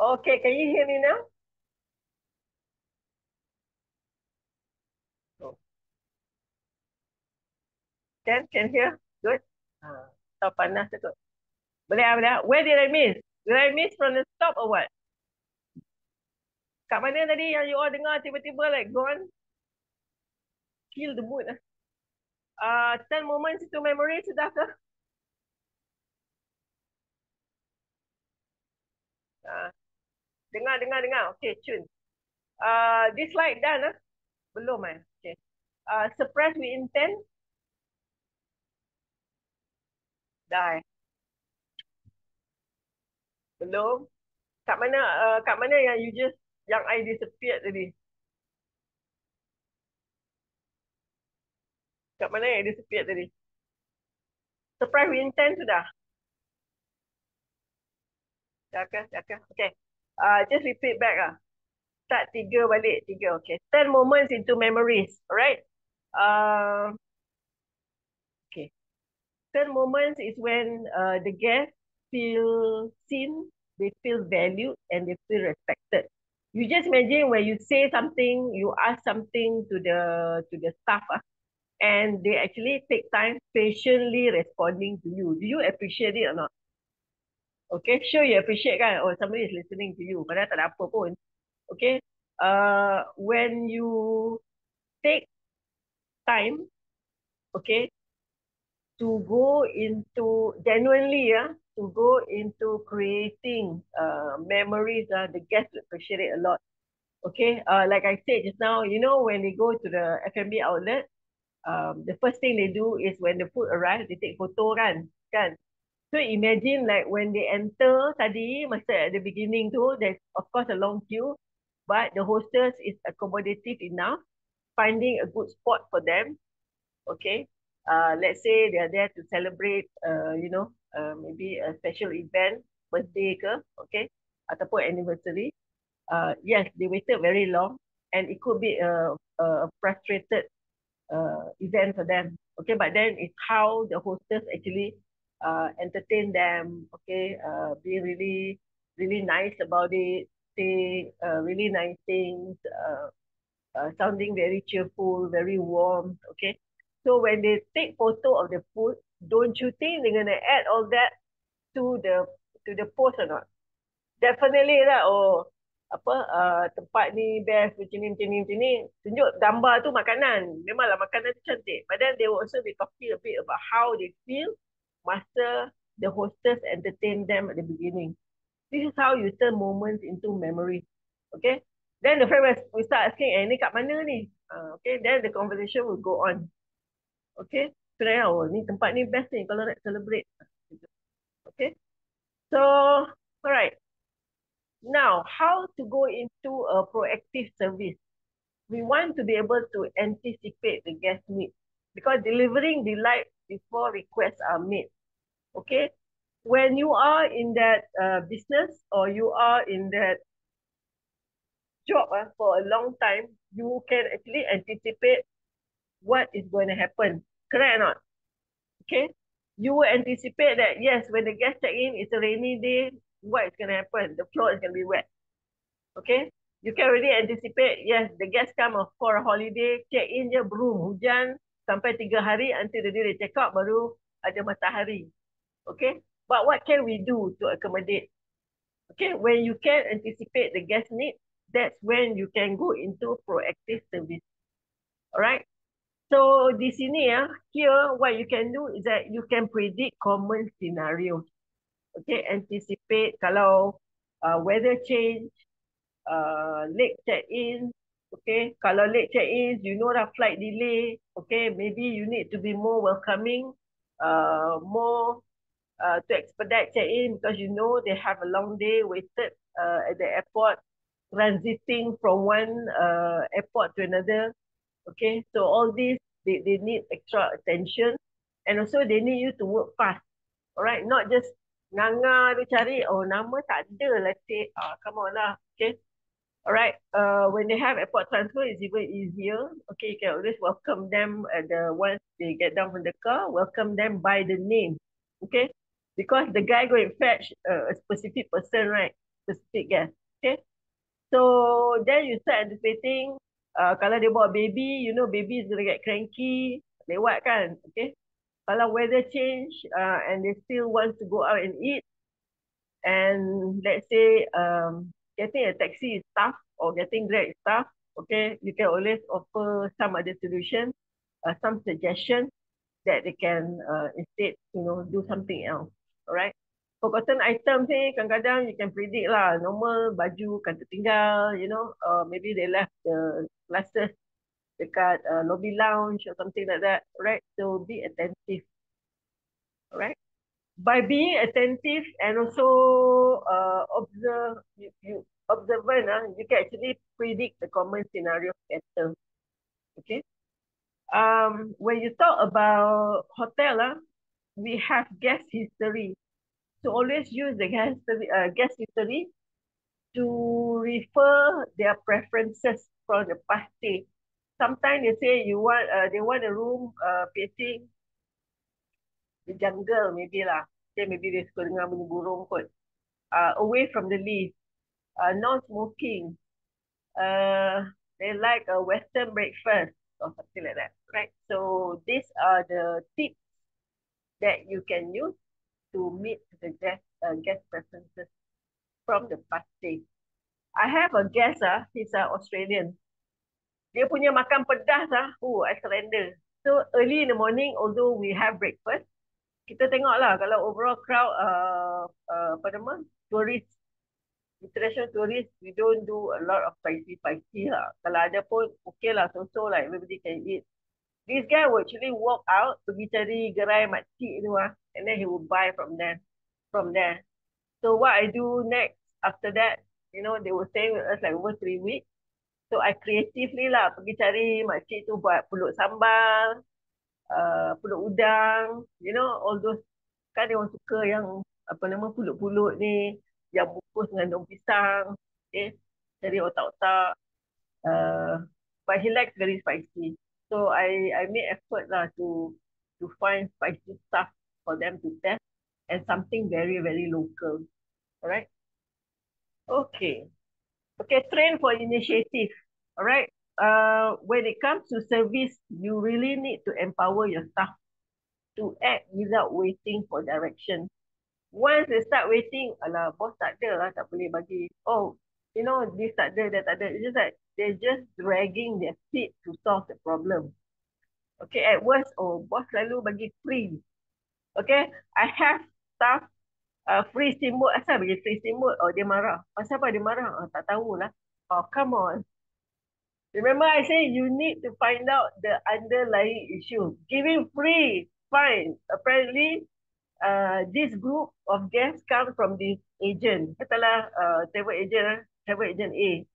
Okay, can you hear me now? Oh, can hear? Good. Tak panas tu. Boleh, boleh. Where did I miss? Did I miss from the stop or what? Kat mana tadi yang you all dengar tiba-tiba like gone? Kill the mood. 10 moments to memory sudah ke? Uh, dengar. Okay, cun. This slide done ah? Belum eh? Okay. Suppress with intent? Dah eh? Belum. Kat mana yang you just, yang I disappeared tadi? Kat mana yang disappeared tadi? Suppress with intent sudah? Dah ke? Okay. Just repeat back ah. Start tiga balik, tiga. Okay. 10 moments into memories. Alright. Uh, okay. 10 moments is when the guests feel seen, they feel valued, and they feel respected. You just imagine when you say something, you ask something to the staff, and they actually take time patiently responding to you. Do you appreciate it or not? Okay, sure you appreciate kan? Oh, somebody is listening to you. Padahal tak ada apa pun. Okay. When you take time, okay, to go into genuinely, to go into creating memories, the guests appreciate it a lot. Okay, like I said just now, you know, when they go to the F&B outlet, the first thing they do is when the food arrives, they take photo kan. So imagine like when they enter tadi, masa at the beginning tu, there's of course a long queue, but the hostess is accommodative enough, finding a good spot for them. Okay, let's say they are there to celebrate, maybe a special event, birthday ke, okay, ataupun anniversary. Yes, they waited very long, and it could be a frustrated event for them. Okay, but then it's how the hostess actually entertain them. Okay, be really nice about it, say really nice things, sounding very cheerful, very warm. Okay, so when they take photo of the food, don't you think they're gonna add all that to the post or not? Definitely lah. Oh, apa tempat ni best macam ni. Tunjuk gambar tu makanan. Memanglah makanan tu cantik. But then they will also be talking a bit about how they feel masa the hostess entertain them at the beginning. This is how you turn moments into memories. Okay? Then the friend will start asking, ni kat mana ni? Okay, then the conversation will go on. Okay, so then, oh, ni tempat ni best ni kalau nak celebrate. Okay, so, alright. Now, how to go into a proactive service? We want to be able to anticipate the guest needs because delivering delight before requests are made. Okay, when you are in that business or you are in that job for a long time, you can actually anticipate what is going to happen. Correct or not? Okay. You will anticipate that, yes, when the guest check in, it's a rainy day, what is going to happen? The floor is going to be wet. Okay. You can already anticipate, yes, the guest come for a holiday, check in je, boom, hujan, sampai 3 hari until the day they check out, baru ada matahari. Okay. But what can we do to accommodate? Okay. When you can anticipate the guest need, that's when you can go into proactive service. Alright. So di sini here what you can do is that you can predict common scenarios. Okay, anticipate kalau weather change, late check-in. Okay, kalau late check-in, you know that flight delay. Okay, maybe you need to be more welcoming, more to expedite check-in because you know they have a long day waited at the airport, transiting from one airport to another. Okay, so all these they need extra attention, and also they need you to work fast. Alright, not just nganga tu cari, oh nama tak ada, let's say, come on lah. Okay, alright, when they have airport transfer, it's even easier. Okay, you can always welcome them at once they get down from the car, welcome them by the name. Okay, because the guy going to fetch a specific person, right? Specific guest. Okay, so then you start anticipating, kalau dia bawa baby, you know baby is gonna get cranky, lewat kan, okay? Kalau weather change and they still want to go out and eat, and let's say getting a taxi is tough or getting Grab is tough, okay? You can always offer some other solution, some suggestion that they can instead, do something else, alright? Forgotten items ni kadang-kadang you can predict lah, normal baju kan tertinggal, maybe they left the glasses dekat lobby lounge or something like that, right? So be attentive, alright? By being attentive and also observe, you observant, you can actually predict the common scenario better, okay? When you talk about hotel, we have guest history. So always use the guest history to refer their preferences from the past stay. Sometimes they say they want a room facing the jungle, maybe lah. Okay, maybe they suka dengar bunyi burung kot. Away from the lift, non-smoking. They like a Western breakfast or something like that, right? So these are the tips that you can use to meet the guest preferences from the past day. I have a guest, he's Australian. Dia punya makan pedas, I surrender. So early in the morning, although we have breakfast, kita tengok lah kalau overall crowd, tourist, international tourists, we don't do a lot of spicy lah. Kalau ada pun, okay lah, so like everybody can eat. This guy will actually walk out, pergi cari gerai makcik tu, and then he will buy from there. So what I do next after that, they were staying with us like over 3 weeks. So I creatively lah pergi cari makcik tu buat pulut sambal, pulut udang, all those, kan dia orang suka yang pulut-pulut ni, yang bungkus dengan daun pisang, okay, cari otak-otak. But he likes very spicy. So I made effort lah to find spicy stuff for them to test and something very, very local. Alright? Okay. Okay, train for initiative. Alright? When it comes to service, you really need to empower your staff to act without waiting for direction. Once they start waiting, alah, boss tak ada lah, tak boleh bagi. Oh, this tak ada, that tak ada. It's just like they're just dragging their feet to solve the problem. Okay, at worst, oh, boss selalu bagi free. Okay, I have staff free steamboat. Asal bagi free steamboat? Oh, dia marah. Pasal apa dia marah? Tak tahulah. Oh, come on. Remember I say you need to find out the underlying issue. Giving free, fine. Apparently, this group of guests come from this agent. Katalah travel agent, travel agent A.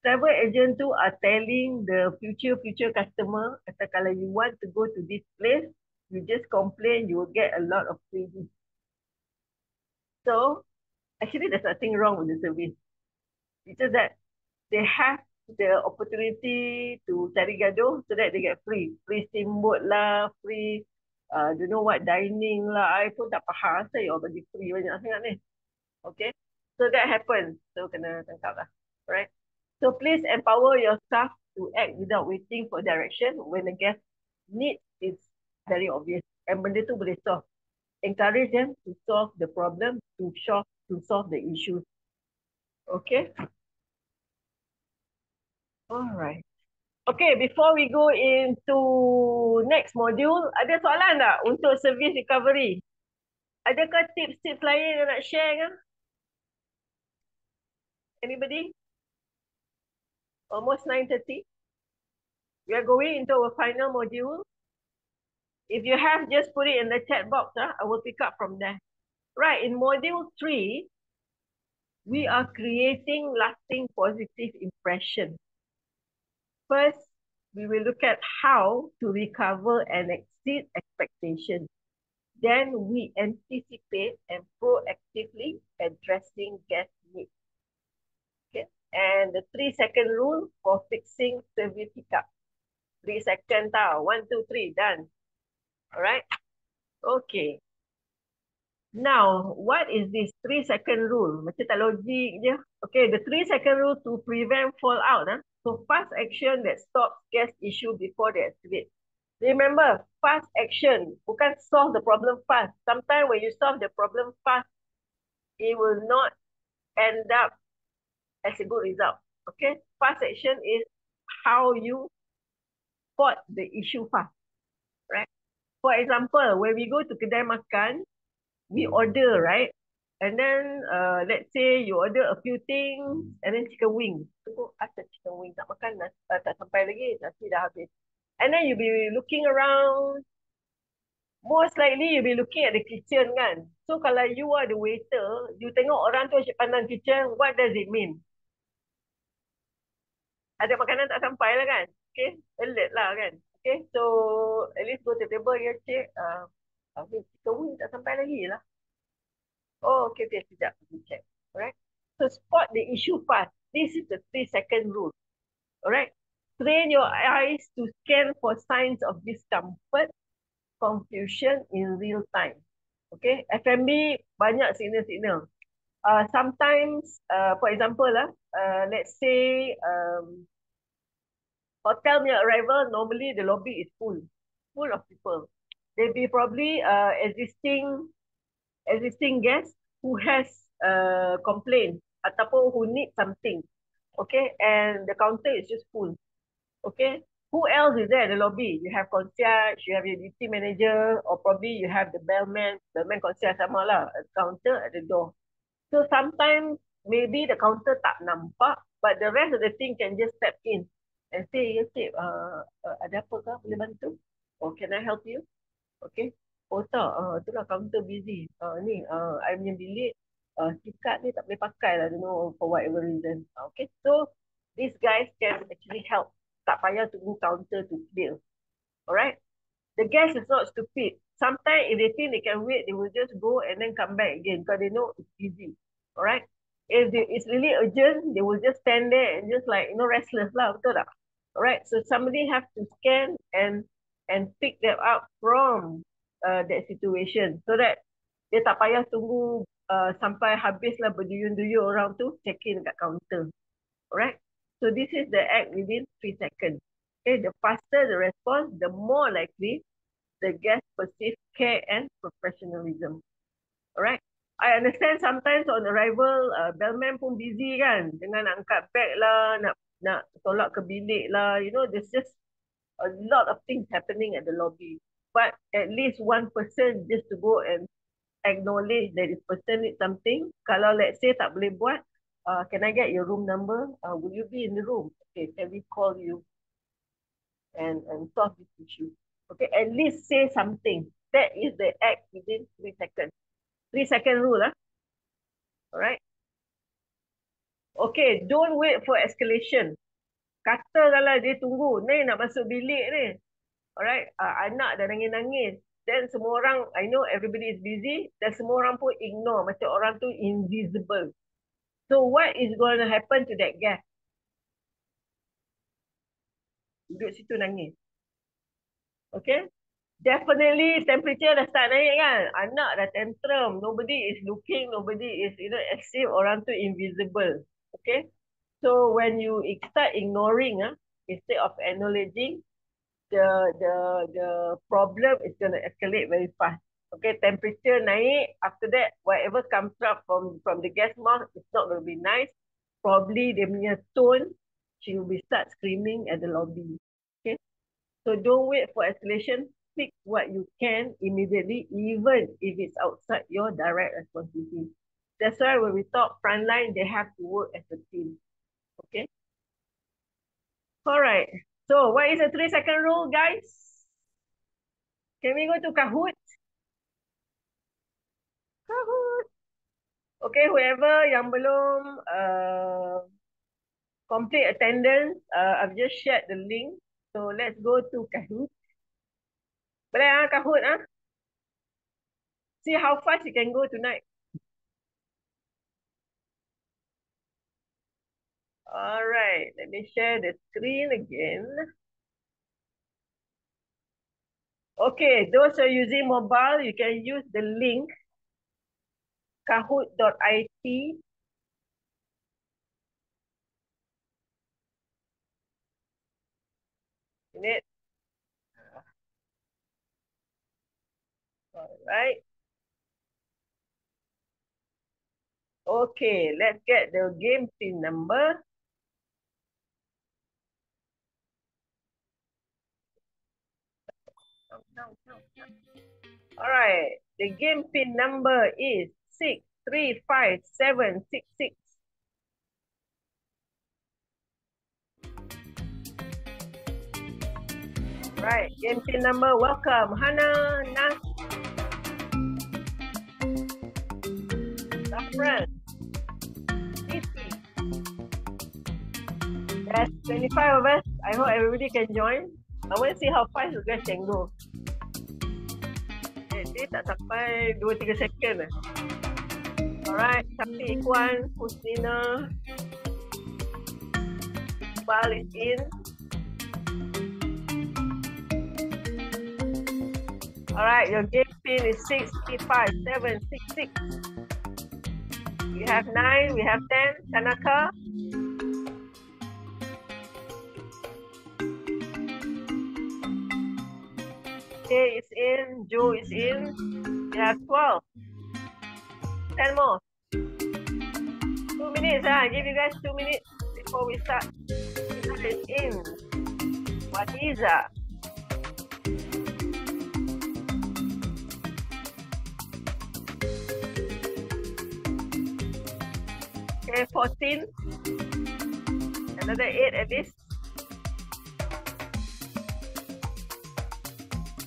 Travel agent tu are telling the future customer, kata kalau you want to go to this place, you just complain, you will get a lot of freebies. So actually, there's nothing wrong with the service. It's just that they have the opportunity to cari gaduh so that they get free steamboat lah, free don't know what dining lah. I pun tak faham asal you bagi free banyak sangat ni. Okay, so that happens, so kena tangkap lah. Right, so please empower your staff to act without waiting for direction when the guest need is very obvious and benda tu boleh solve. Encourage them to solve the problem, to solve the issue. Okay, all right. Okay, before we go into next module, ada soalan tak untuk service recovery? Adakah tips-tips lain yang nak share kan? Anybody? Almost 9:30. We are going into our final module. If you have, just put it in the chat box. I will pick up from there. Right, in module 3, we are creating lasting positive impression. First, we will look at how to recover and exceed expectations. Then we anticipate and proactively addressing guest needs. Okay, and the 3-second rule for fixing service hiccup. 3 seconds tau. 1, 2, 3, done. All right. Okay. Now, what is this 3-second rule? Macam tak logik je. Okay, the 3-second rule to prevent fallout. So, fast action that stops guest issue before they escalate. Remember, fast action bukan solve the problem fast. Sometimes when you solve the problem fast, it will not end up as a good result. Okay, fast action is how you spot the issue fast, right? For example, when we go to kedai makan, we order, right? And then let's say you order a few things and then chicken wing. So, asal chicken wing tak makan, tak sampai lagi, nasi dah habis. And then you'll be looking around. Most likely you'll be looking at the kitchen kan. So kalau you are the waiter, you tengok orang tu asyik pandang kitchen, what does it mean? Ada makanan tak sampai lah kan. Okay, alert lah kan. Okay, so at least go to the table, ya cik, chicken wing tak sampai lagi lah. Oh, okay, sekejap, we check. Alright, so spot the issue fast. This is the 3-second rule. Alright, train your eyes to scan for signs of discomfort, confusion in real time. Okay, F&B banyak signal-signal. Sometimes, for example let's say hotel punya arrival, normally the lobby is full of people. There be probably existing guests who has complaint ataupun who need something. Okay, and the counter is just full. Okay, who else is there in the lobby? You have concierge, you have your duty manager, or probably you have the bellman concierge sama lah, at the counter, at the door. So sometimes maybe the counter tak nampak, but the rest of the thing can just step in and say, ya cik, ada apa kah boleh bantu? Or can I help you? Okay. Oh tak, itulah counter busy. Ni, I punya bilik, sikat ni tak boleh pakai lah, don't know, for whatever reason. Okay, so these guys can actually help. Tak payah tunggu counter to clear. Alright? The guest is not stupid. Sometimes if they think they can wait, they will just go and then come back again because they know it's busy. Alright? If it's really urgent, they will just stand there and just like, restless lah, betul tak? Alright, so somebody have to scan and pick them up from that situation so that dia tak payah tunggu sampai habislah berduyun-duyun orang tu check in dekat counter. Alright, so this is the act within 3 seconds. Okay, the faster the response, the more likely the guest perceive care and professionalism. Alright, I understand sometimes on arrival, bellman pun busy kan, dengan nak angkat bag lah, nak tolak ke bilik lah, there's just a lot of things happening at the lobby. But at least one person just to go and acknowledge that this person needs something. Kalau let's say tak boleh buat, can I get your room number? Will you be in the room? Okay, can we call you and solve this issue? Okay, at least say something. That is the act within 3 seconds. 3-second rule, all right? Okay, don't wait for escalation. Katakanlah dia tunggu, ni nak masuk bilik ni. Alright, anak dah nangis-nangis. Then semua orang, I know everybody is busy, dan semua orang pun ignore, macam orang tu invisible. So what is going to happen to that guest? Duduk situ nangis. Okay? Definitely temperature dah start naik kan. Anak dah tantrum. Nobody is looking. Nobody is, as if orang tu invisible. Okay? So when you start ignoring, instead of acknowledging, the problem is going to escalate very fast. Okay, temperature naik. After that, whatever comes out from the guest mouth, it's not going to be nice. Probably dia punya tone, she will be start screaming at the lobby. Okay, so don't wait for escalation. Fix what you can immediately, even if it's outside your direct responsibility. That's why when we talk frontline, they have to work as a team. Okay. All right. So what is the 3-second rule, guys? Can we go to Kahoot? Kahoot. Okay, whoever yang belum complete attendance, I've just shared the link. So let's go to Kahoot. Boleh Kahoot See how fast you can go tonight. All right, let me share the screen again. Okay, those who are using mobile, you can use the link kahoot.it. Minute. All right. Okay, let's get the game pin number. All right, the game pin number is 635766. Right, game pin number. Welcome, Hannah, Nas, Safran, Siti. There's 25 of us. I hope everybody can join. I want to see how fast you guys can go. Dia tak sampai 2-3 second. Alright, Sakti Ikhwan, Husnina, Iqbal is in. Alright, your game pin is 635766. We have 9, we have 10. Tanaka. Kay is in, Joe is in. We have 12. 10 more. 2 minutes, I give you guys 2 minutes before we start. That is in. Wadiza. Okay, 14. Another 8 at least.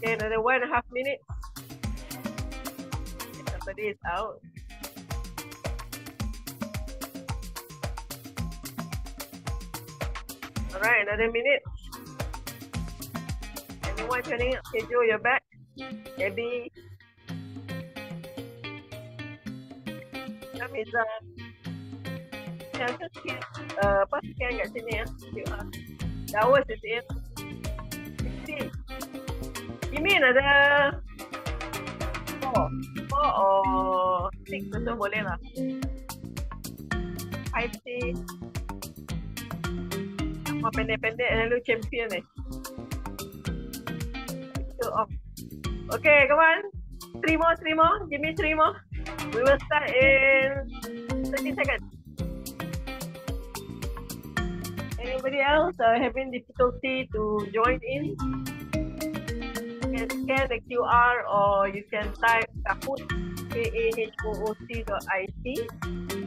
Okay, another 1.5 minutes. Somebody is out. Alright, another minute. Anyone turning up? Okay, Joe, you're back. Abby. Namiza. Yang tu apa scan kat sini ya? Dawes is in. 16. Imin ada 4 or 6 tu boleh lah. 5C. Nama pendek-pendek lalu champion ni. So off. Okay, come on. 3 more. Give me 3 more. We will start in 30 seconds. Anybody else having difficulty to join in? You can scan the QR or you can type Kahoot, KAHOOT.it.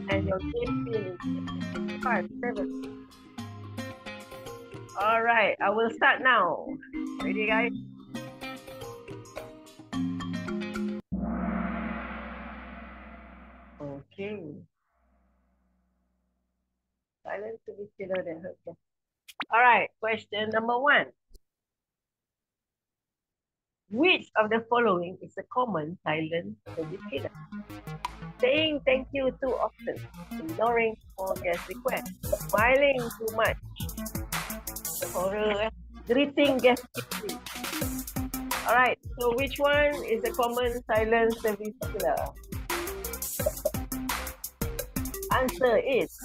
And your game pin is 5, 7. All right, I will start now. Ready, guys? Okay. Silence to be stiller than hurt. All right, question number 1. Which of the following is a common silent service killer? Saying thank you too often, ignoring small guest requests, smiling too much, or greeting guests quickly. All right, so which one is a common silent service killer? Answer is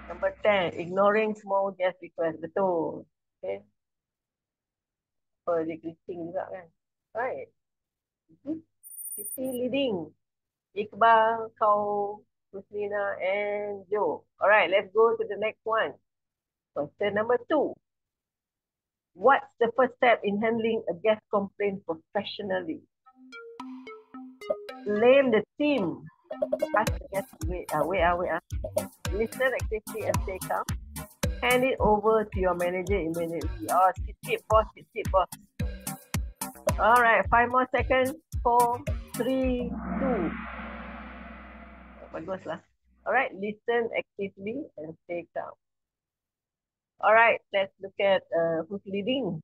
number 10, ignoring small guest requests. Betul. Okay. Dia greeting juga kan. Right. Siti leading. Iqbal, kau, Husnina, and Joe. All right, let's go to the next one. Question number 2. What's the first step in handling a guest complaint professionally? Blame the team. Ask the guest to wait. Listen actively and stay calm. Hand it over to your manager immediately. Oh, sit, boss. All right, 5 more seconds. 4, 3, 2. Baguslah. All right, listen actively and stay calm. All right, let's look at who's leading.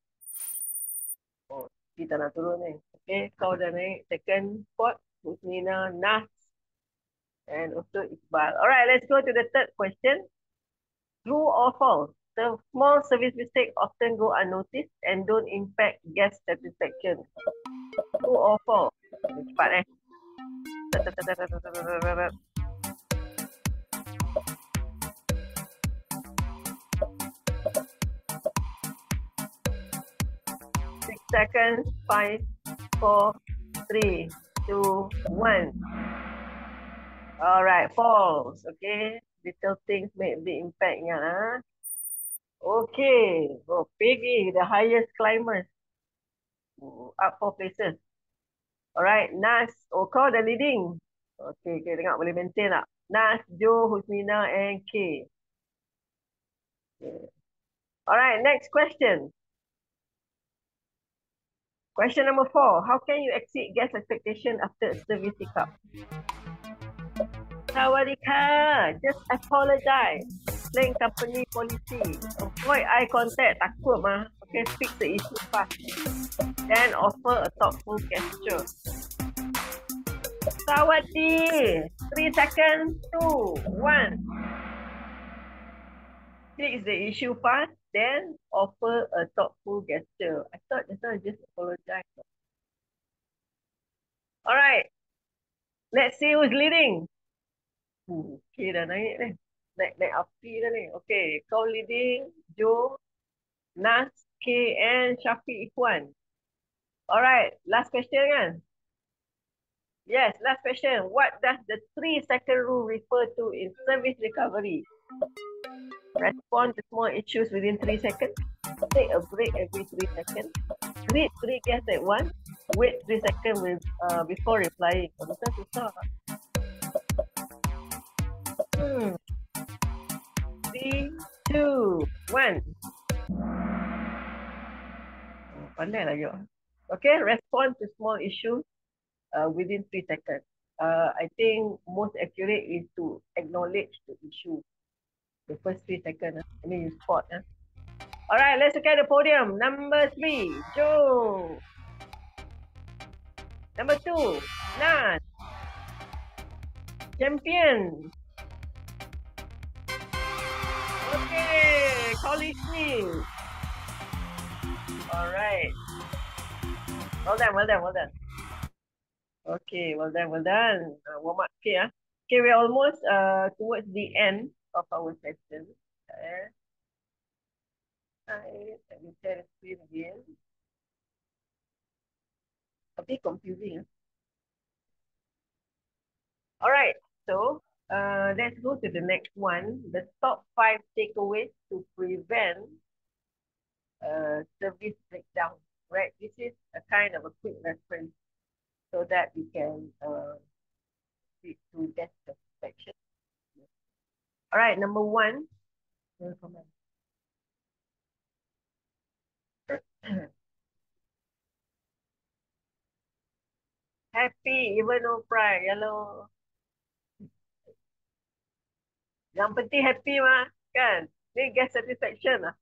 Oh, kita nak turun ni. Okay, kau dah naik second spot. Husnina, Nas, and also Iqbal. All right, let's go to the third question. True or false? The small service mistakes often go unnoticed and don't impact guest satisfaction. True or false? Cepat 6 seconds. 5, 4, 3, 2, 1. All right, false. Okay, little things make big impact. Yeah. Okay, Peggy, the highest climbers, up 4 places. All right, Nas, kau dah leading. Okay, tengok boleh maintain tak? Nas, Joe, Husnina, and K. Okay. All right, next question. Question number 4. How can you exceed guest expectation after a service hiccup? Sawadika, just apologize. Explain company policy. Avoid eye contact. Takut mah. Okay, fix the issue fast. Then offer a thoughtful gesture. Sawati, 3 seconds, 2, 1. Fix the issue fast, then offer a thoughtful gesture. I thought just now just apologize. All right. Let's see who's leading. Okay, dah naik ni. Naik api dah ni. Okay, kau leading, Joe, Nas, K, and Syafiq Ikhwan. All right, last question kan? Yes, last question. What does the 3-second rule refer to in service recovery? Respond to small issues within 3 seconds. Take a break every 3 seconds. Greet 3 guests at once. Wait 3 seconds before replying. Bukan susah. 3, 2, 1. Pandai lah you. Okay, respond to small issues within 3 seconds. I think most accurate is to acknowledge the issue. The first 3 seconds, and then you spot. All right, let's look at the podium. Number 3, Joe. Number 2, Nas. Champion. Okay, college team. All right. Well done. Okay, well done. Warm up. Okay, okay, we're almost towards the end of our session. Let me share the screen again. A bit confusing. All right, so let's go to the next one. The top 5 takeaways to prevent service breakdown. Right, this is a kind of a quick reference so that we can lead to death satisfaction. All right, number one. Happy even no pride. Ya lo. Yang penting happy mah, kan? Ni get satisfaction lah.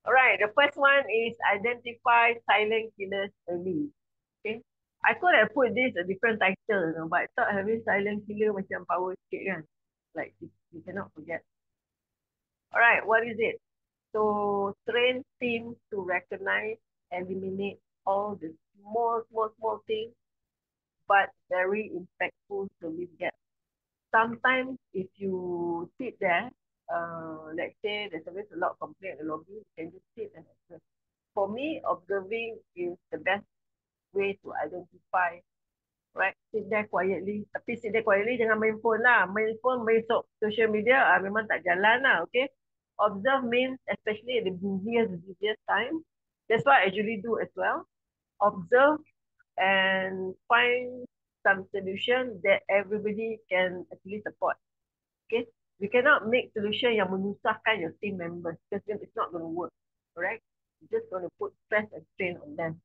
Alright, the first one is identify silent killers early. Okay. I could have put this a different title, you know, but I thought having silent killer macam power sikit kan. Like you cannot forget. Alright, what is it? So train teams to recognize, eliminate all the small things, but very impactful service gaps. Sometimes if you sit there, let's say there's always a lot of complaint in the lobby, you can just sit and observe. For me, observing is the best way to identify, right? Sit there quietly. Tapi sit there quietly, jangan main phone lah. Main phone, main social media, memang tak jalan lah, okay? Observe means, especially at the busiest time. That's what I usually do as well. Observe and find some solution that everybody can actually support. Okay, we cannot make solution yang menyusahkan your team members because then it's not going to work, correct? You're just going to put stress and strain on them.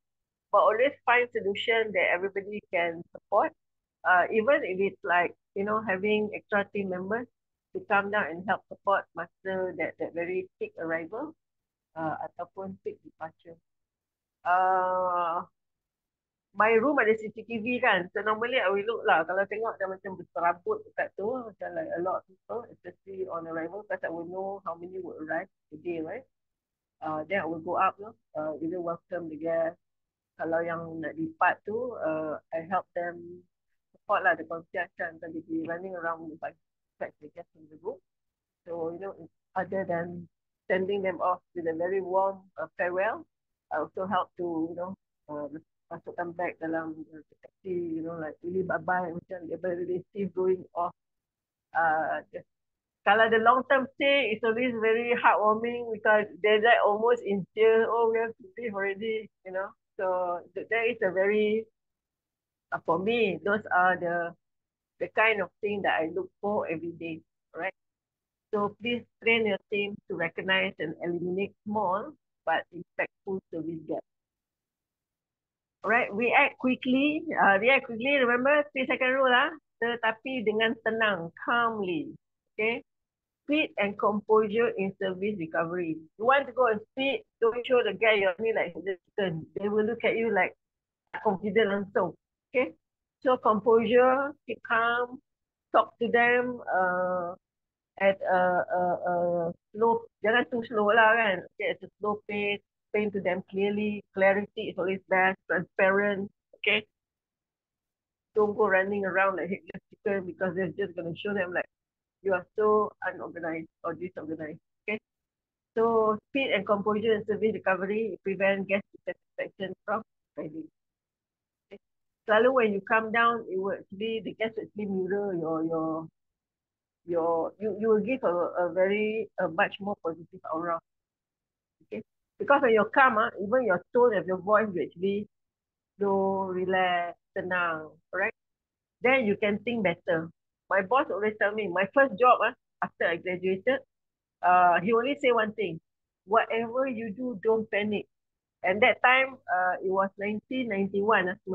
But always find solution that everybody can support. Even if it's like, you know, having extra team members to come down and help support master that very peak arrival ataupun peak departure. My room ada CCTV kan. So normally I will look lah. Kalau tengok dah macam berserabut dekat tu, macam like a lot of people, especially on arrival, because I will know how many will arrive today, right? Then I will go up, either welcome the guest. Kalau yang nak depart tu, I help them support lah the concierge kan. So they be running around with like the guests in the room. So, you know, other than sending them off with a very warm farewell, I also help to, you know, masukkan bag dalam taxi, you know, like really bye-bye, macam dia very safe going off. Just, kalau the long-term stay, it's always very heartwarming because they're like almost in tears. Oh, we have to leave already, you know. So that is a very, for me, those are the kind of thing that I look for every day, right? So please train your team to recognize and eliminate small but impactful service gaps. Alright, react quickly. Remember 3-second rule lah. Tetapi dengan tenang, calmly. Okay. Speed and composure in service recovery. You want to go and speed, don't show the guy you're like hesitant. They will look at you like confident langsung. Okay. So composure, keep calm, talk to them at a slow, jangan too slow lah kan. Okay, at a slow pace. Explain to them clearly. Clarity is always best. Transparent. Okay. Don't go running around like headless chicken because they're just going to show them like you are so unorganized or disorganized. Okay. So speed and composure in service recovery prevent guest dissatisfaction from spreading. Okay. Selalu when you come down, it will actually the guest will actually mirror you will give a very much more positive aura. Okay. Because when you're calm, even your tone of your voice will actually slow, relax, tenang, right? Then you can think better. My boss always tell me, my first job after I graduated, he only say one thing, whatever you do, don't panic. And that time, it was 1991, we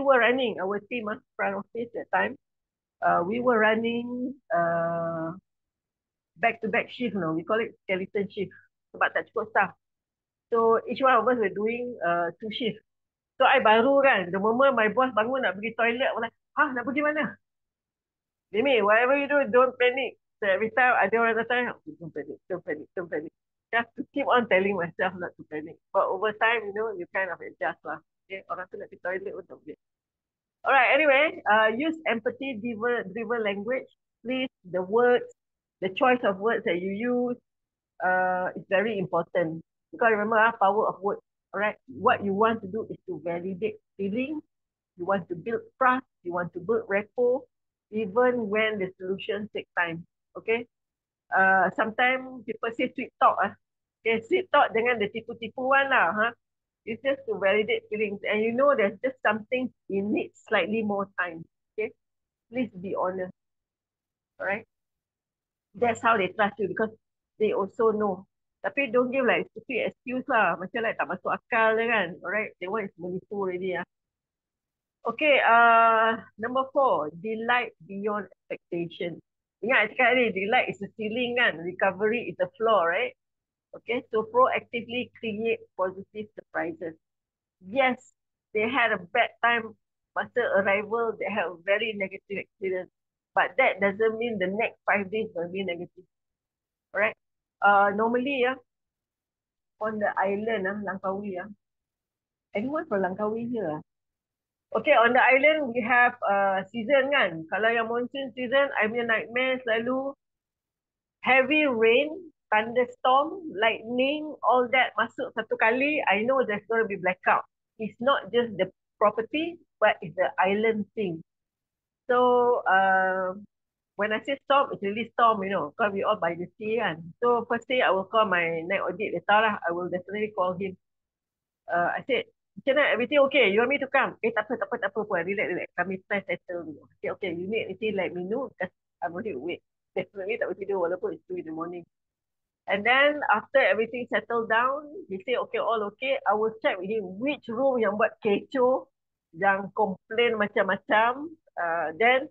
were running our team, front office that time. We were running back-to-back shift, we call it skeleton shift, sebab tak cukup staff. So each one of us were doing 2 shifts. So I baru kan, the moment my boss bangun nak pergi toilet, I'm like, nak pergi mana? Demi, whatever you do, don't panic. So every time ada orang datang, don't panic, don't panic, don't panic. Just to keep on telling myself not to panic. But over time, you know, you kind of adjust lah. Okay, orang tu nak pergi toilet pun tak boleh. Alright, anyway, use empathy-driven language. Please, the words, the choice of words that you use is very important. Because remember, power of words. Alright, what you want to do is to validate feelings. You want to build trust. You want to build rapport, even when the solutions take time. Okay. Sometimes people say sweet talk. Okay, sweet talk jangan dia tipu-tipuan lah. It's just to validate feelings. And you know there's just something you need slightly more time. Okay? Please be honest. Alright? That's how they trust you because they also know. Tapi don't give like stupid excuse lah. Macam like tak masuk akal je kan. Alright? That one is menipu already. Okay, number 4, delight beyond expectation. Ingat cakap ni, delight is a ceiling kan, recovery is a floor, right? Okay, so proactively create positive surprises. Yes, they had a bad time after arrival, they have a very negative experience, but that doesn't mean the next 5 days will be negative. Alright? Normally, on the island, Langkawi, anyone from Langkawi here? Okay, on the island we have season kan. Kalau yang monsoon season, I punya nightmare selalu heavy rain, thunderstorm, lightning, all that masuk satu kali. I know there's going to be blackout. It's not just the property, but it's the island thing. So when I say storm, it's really storm, because we all by the sea kan. So first day I will call my night audit later lah. I will definitely call him. I said, macam mana, everything okay? You want me to come? Tak apa puan. Relax. Kami try settle dulu. Okay, you need anything, let me know because I'm already awake. Definitely tak boleh tidur walaupun it's 2 in the morning. And then after everything settled down, he say okay, all okay. I will check with him which room yang buat kecoh, yang complain macam-macam. Then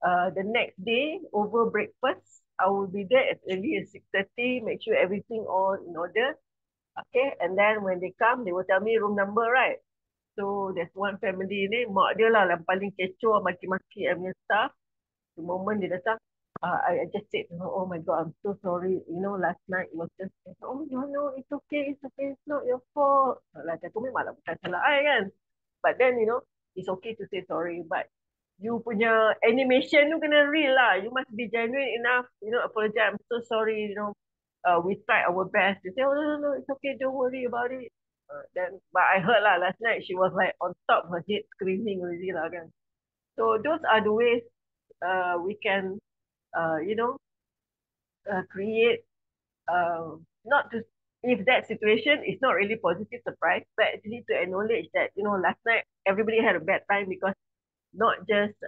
the next day, over breakfast, I will be there as early as 6:30, make sure everything all in order. Okay, and then when they come, they will tell me room number, right? So there's one family ni, mak dia lah yang paling kecoh, maki-maki and staff. The moment dia datang, I just said, oh my God, I'm so sorry. Last night it was just, oh no, it's okay, it's not your fault. Like aku memang lah bukan salah I kan. But then, it's okay to say sorry. But you punya animation tu kena real lah. You must be genuine enough, apologize. I'm so sorry, we tried our best. They say, oh no, it's okay, don't worry about it. But I heard lah last night she was like on top of her head screaming already lah kan. So those are the ways we can, create, not to, if that situation is not really positive surprise, but actually to acknowledge that, last night everybody had a bad time because not just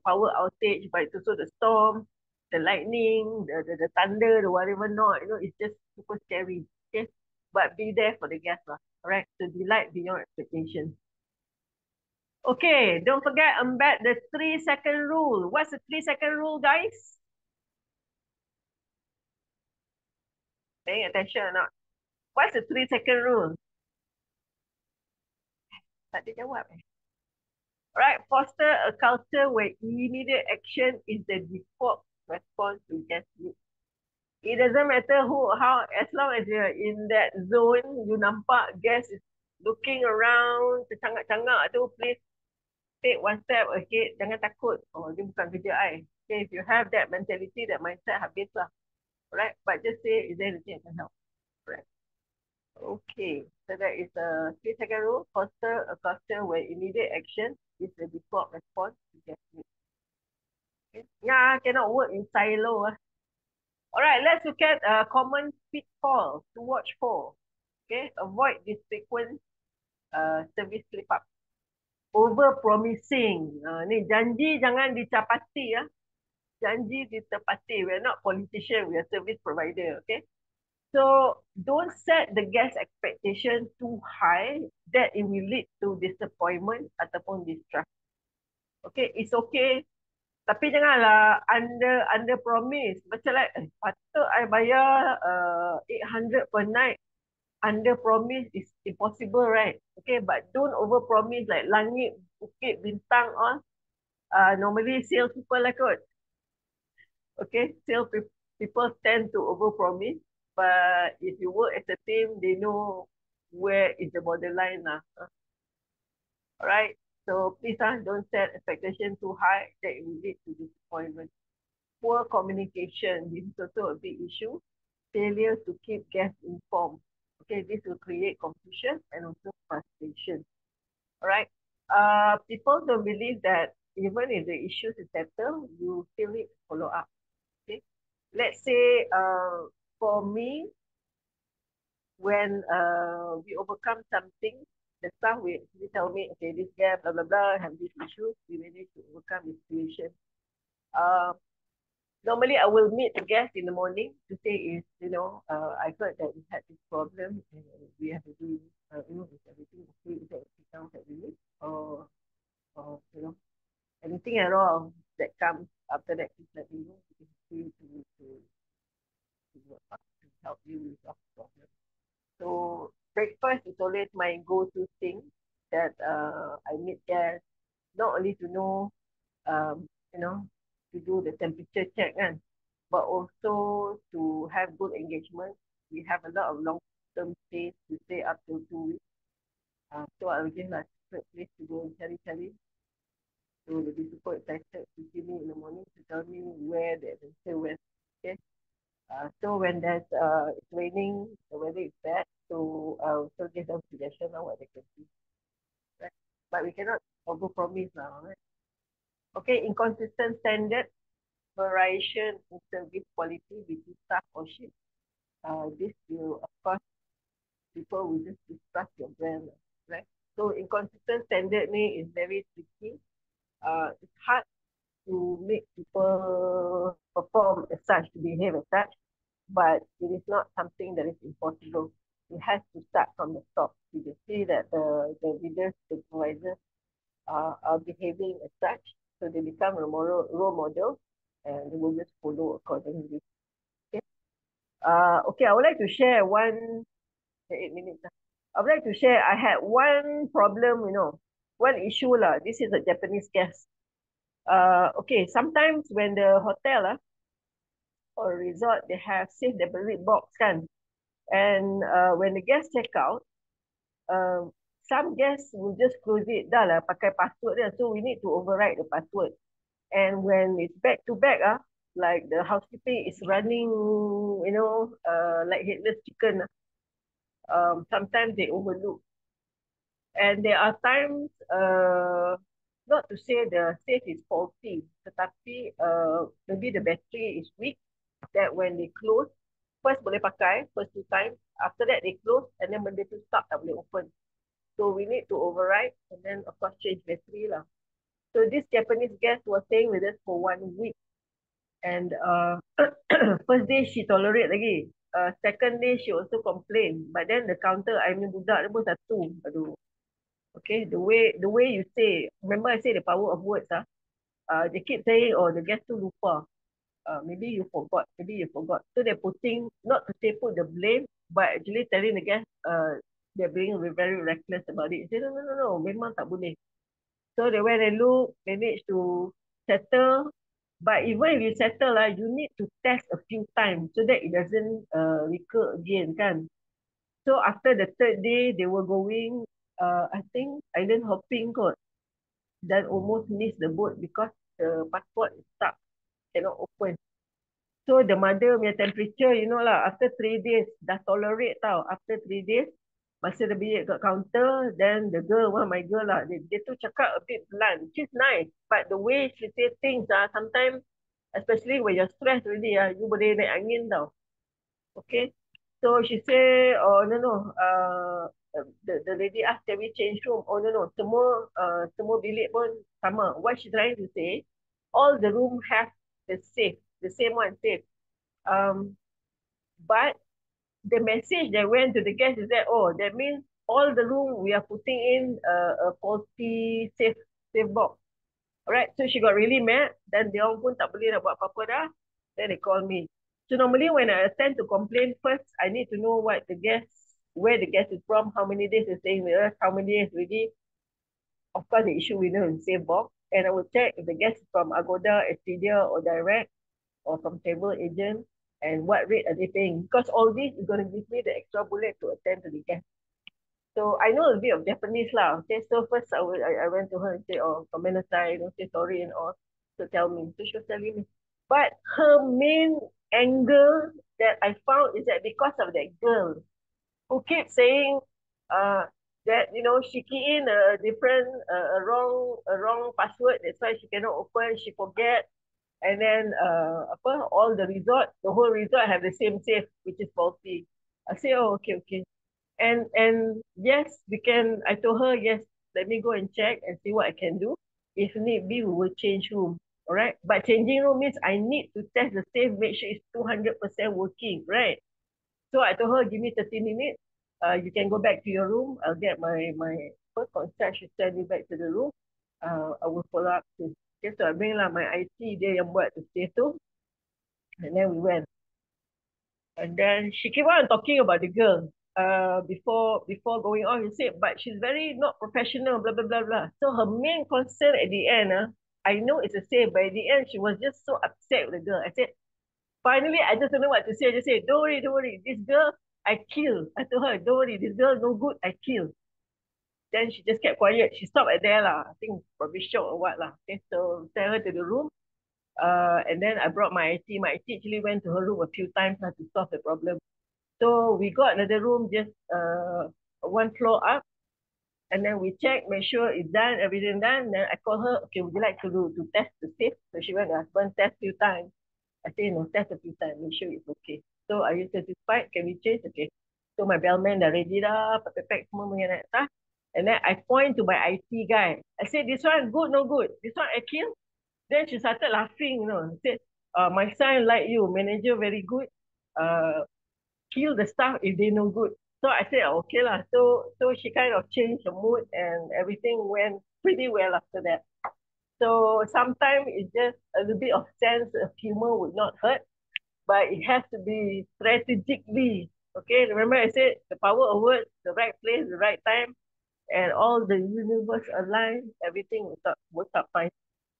power outage, but it's also the storm, the lightning, the thunder, the whatever not, it's just super scary. Okay, but be there for the guests, all right? To delight beyond expectations. Okay, don't forget embed the 3-second rule. What's the 3-second rule, guys? Paying attention or not? What's the 3-second rule? Tak ada jawab. Alright, foster a culture where immediate action is the default response to guest needs. It doesn't matter how, as long as you're in that zone, you nampak guest is looking around, tercangak-cangak tu, please take one step ahead. Jangan takut. Oh, dia bukan kerja I. Okay, if you have that mentality, that mindset, habis lah. Alright, but just say, is there anything I can help? Correct. Okay, so that is the 3-second rule. Foster a culture where immediate action is the default response to guest needs. Okay. Yeah, cannot work in silo. All right, let's look at a common pitfall to watch for. Okay, avoid this frequent service slip up. Over promising. Ni janji jangan dicapati ya. Janji ditepati. We're not politician, we are service provider. Okay. So don't set the guest expectation too high that it will lead to disappointment ataupun distrust. Okay, it's okay. Tapi janganlah under promise. Macam like, patut I bayar 800 per night. Under promise is impossible, right? Okay, but don't over promise like langit, bukit, bintang all. Normally sales people like it. Okay, sales people tend to over promise. But if you work as a team, they know where is the borderline lah. Alright, so please don't set expectation too high that it will lead to disappointment. Poor communication, this is also a big issue. Failure to keep guests informed. Okay, this will create confusion and also frustration. Alright, people don't believe that even if the issues is settled, you still need to follow up. Okay, let's say for me, when we overcome something, the staff will tell me, okay, this guy, blah, blah, blah, have this issue, we manage to overcome the situation. Uh, Normally, I will meet the guest in the morning to say, I heard that we had this problem and we have to do, is everything okay? Is there anything else that we need? Or anything at all that comes after that, please let me know. We can free to work out to help you with your problem. So breakfast is always my go-to thing that I meet guests not only to know, um, you know, to do the temperature check, kan, but also to have good engagement. We have a lot of long-term stays to stay up to 2 weeks. So I will give a secret place to go and cari-cari. So they'll be super excited to see me in the morning to tell me where the adventure went. Okay. So when it's raining, the weather is bad, so I'll still give them suggestion on what they can do. Right? But we cannot overpromise now, right? Okay, inconsistent standard, variation in service quality between staff or shift. This will, of course, people will just distrust your brand, right? So inconsistent standard ni is very tricky. It's hard to make people perform as such, to behave as such, but it is not something that is impossible. It has to start from the top. You can see that the leaders, the supervisors are behaving as such, so they become a role model and they will just follow accordingly. Okay. Okay, I would like to share 8 minutes. I would like to share, I had one problem, one issue lah. This is a Japanese guest. Okay, sometimes when the hotel or resort, they have safe deposit box kan. And when the guests check out, some guests will just close it dah lah pakai password dia. So we need to override the password. And when it's back to back, like the housekeeping is running, like headless chicken. Sometimes they overlook. And there are times, not to say the safe is faulty, tetapi maybe the battery is weak, that when they close, first boleh pakai, first 2 times, after that they close, and then benda tu stuck, tak boleh open. So we need to override, and then of course change battery lah. So this Japanese guest was staying with us for 1 week, and first day she tolerate lagi. Second day she also complain, but then the counter, I punya budak dia pun satu, aduh. Okay, the way you say, remember I say the power of words, they keep saying, oh, the guest tu lupa. Maybe you forgot. So they're putting, not to say put the blame, but actually telling the guest, they're being very reckless about it. Say, no, memang tak boleh. So they went and look, managed to settle. But even if you settle, you need to test a few times so that it doesn't recur again, kan? So after the third day, they were going, I think, island hopping kot. Then almost missed the boat because the passport is stuck, cannot open. So the mother punya temperature, lah, after 3 days, dah tolerate tau. After 3 days, masa dia bilik kat counter, then the girl, one of my girl lah, dia tu cakap a bit blunt, which is nice. But the way she say things, sometimes, especially when you're stressed already, you boleh naik angin tau. Okay. So she say, oh no, the lady asked, can we change room? Oh no, semua bilik pun sama. What she trying to say, all the room have the same one safe. But the message that went to the guest is that, oh, that means all the room we are putting in a faulty safe box. Alright, so she got really mad. Then dia orang pun tak boleh nak buat apa-apa dah. Then they call me. So normally when I attend to complain first, I need to know where the guest is from, how many days they're staying with us, how many days already. Of course, the issue we know in safe box. And I will check if the guest is from Agoda, Expedia, or Direct, or from travel agent, and what rate are they paying. Because all this is going to give me the extra bullet to attend to the guest. So I know a bit of Japanese lah. Okay, so first I went to her and say, oh, come aside, say sorry and all. So tell me. So she was telling me. But her main anger that I found is that because of that girl who keeps saying that she key in a different a wrong password, that's why she cannot open, she forget. And then all the whole resort have the same safe, which is faulty. I say, oh, okay, okay. And yes, we can. I told her, yes, let me go and check and see what I can do. If need be, we will change room. All right. But changing room means I need to test the safe, make sure it's 200% working, right? So I told her, give me 30 minutes. You can go back to your room. I'll get my first concierge to send me back to the room. I will follow up. Okay, so I bring lah my IT dia yang buat tu stay tu. And then we went. And then she kept on talking about the girl. Before going on, he said, but she's very not professional, blah blah blah blah. So her main concern at the end, I know it's a safe, but at the end she was just so upset with the girl. I said, finally, I just don't know what to say. I just said, don't worry, this girl I kill. I told her, don't worry, this girl no good, I kill. Then she just kept quiet. She stopped at there lah. I think probably shocked or what lah. Okay, so send her to the room. And then I brought my IT. My IT actually went to her room a few times to solve the problem. So we got another room just one floor up, and then we checked, make sure it's done, everything done. Then I called her, okay, would you like to do to test the safe? So she went to husband test few times. I say no, test a few times, make sure it's okay. So are you satisfied? Can we change? Okay. So my bellman dah ready dah, pack semua punya naik atas. And then I point to my IT guy. I said, this one good, no good. This one I kill. Then she started laughing, you know. Said, my son like you, manager very good. Kill the staff if they no good. So I said, okay lah. So she kind of changed the mood and everything went pretty well after that. So sometimes it's just a little bit of sense of humor would not hurt, but it has to be strategically. Okay, remember I said the power of words, the right place, the right time, and all the universe align, everything works out fine.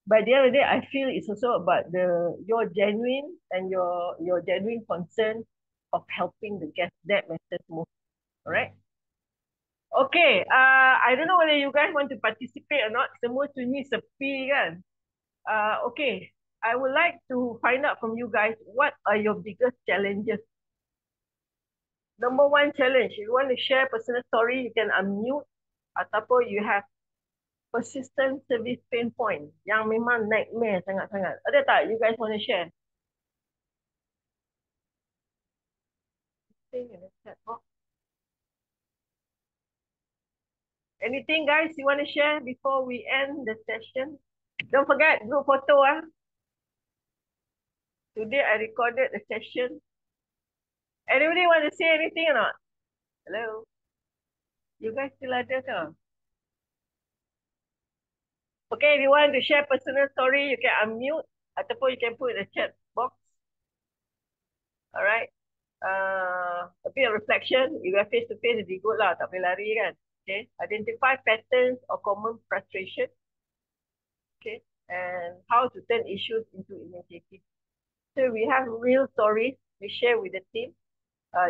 By the end of the day, I feel it's also about your genuine and your genuine concern of helping the guest. That matters most. All right. Okay. I don't know whether you guys want to participate or not. Semua sunyi sepi kan. Okay. I would like to find out from you guys what are your biggest challenges. Number one challenge. If you want to share personal story, you can unmute. Ataupun you have persistent service pain point yang memang nightmare sangat-sangat. Ada tak you guys want to share? Anything guys you want to share before we end the session? Don't forget group photo. Today I recorded the session. Anybody want to say anything or not? Hello? You guys still ada ke? Okay, if you want to share personal story, you can unmute ataupun you can put in the chat box. Alright. A bit of reflection. If you are face to face, it'd be good lah. Tak boleh lari kan? Okay. Identify patterns or common frustration. Okay. And how to turn issues into initiative. So we have real stories we share with the team.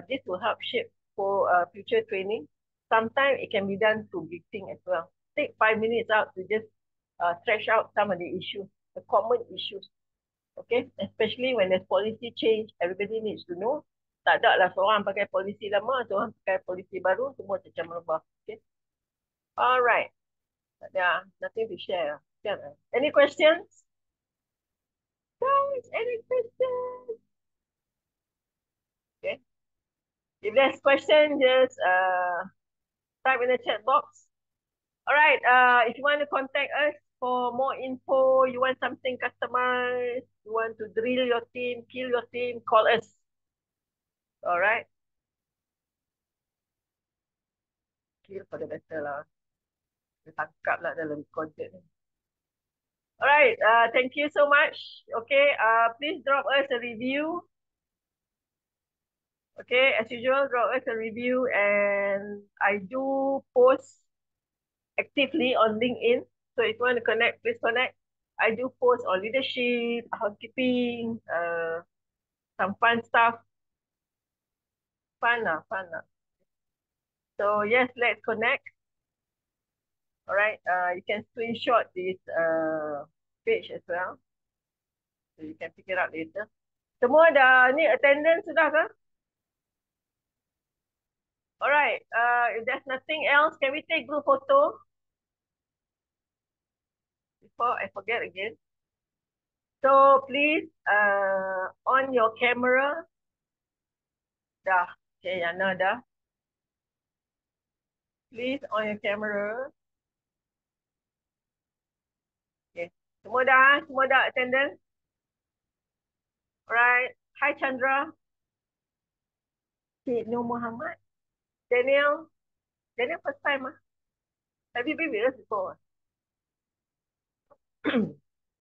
This will help shape for future training. Sometimes it can be done through briefing as well. Take 5 minutes out to just stretch out some of the issues, the common issues. Okay, especially when there's policy change, everybody needs to know. Tak ada lah seorang pakai polisi lama, seorang pakai polisi baru, semua macam merubah. Okay. Alright. Nothing to share. Any questions? Guys, any questions? Okay. If there's question, just type in the chat box. Alright, if you want to contact us for more info, you want something customized, you want to drill your team, kill your team, call us. Alright. Kill for the better lah. Tangkap lah dalam content. Alright, thank you so much. Okay, please drop us a review. Okay, as usual, drop us a review and I do post actively on LinkedIn. So if you want to connect, please connect. I do post on leadership, housekeeping, some fun stuff. Fun lah. So yes, let's connect. All right, you can screenshot this page as well. So you can pick it up later. Semua dah ni attendance sudah ke? Alright, if there's nothing else, can we take group photo? Before I forget again. So please, on your camera. Dah. Okay, Yana dah. Please on your camera. Okay. Semua dah attendance. Alright. Hi Chandra. Okay, Nur Muhammad. Daniel. Daniel first time ah. Have you been with us before?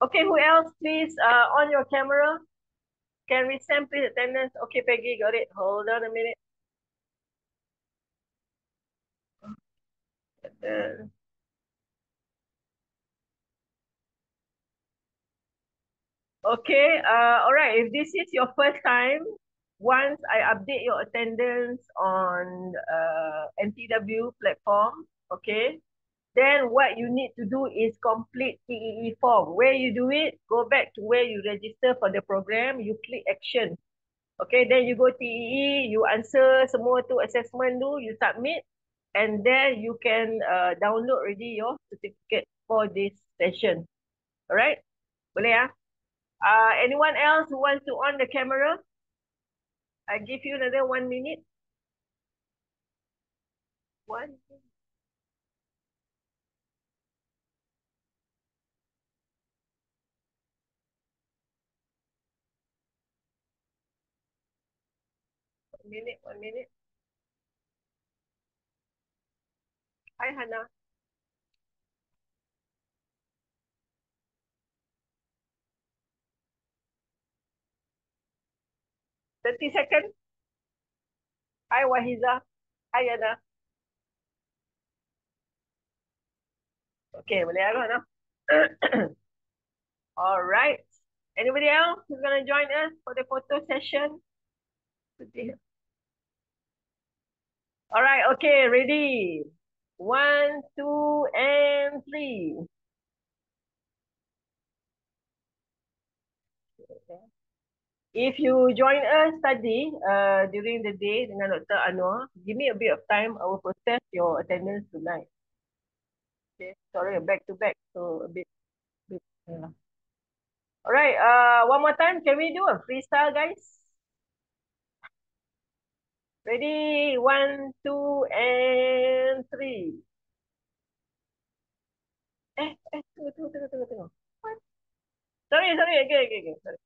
Okay, who else please on your camera? Can we send please attendance? Okay, Peggy, got it. Hold on a minute. Uh, okay, all right. If this is your first time, once I update your attendance on NTW platform, okay, then what you need to do is complete TEE form. Where you do it, go back to where you register for the program, you click action. Okay, then you go TEE, you answer semua tu assessment tu, you submit, and then you can download already your certificate for this session. Alright? Boleh ya? Anyone else who wants to on the camera? I give you another 1 minute. 1 minute. One minute. Hi, Hannah. Thirty seconds. Hi, Wahiza. Hi, Hannah. Okay, boleh ya, Hannah? All right. Anybody else who's going to join us for the photo session? All right, okay, ready. 1, 2, and 3. If you join us tadi during the day dengan Dr. Anwar, give me a bit of time, I will process your attendance tonight. Okay, sorry, back to back, so a bit. All right, one more time, can we do a freestyle, guys? Ready, 1, 2, and 3. Tunggu. What? Sorry, okay. Sorry.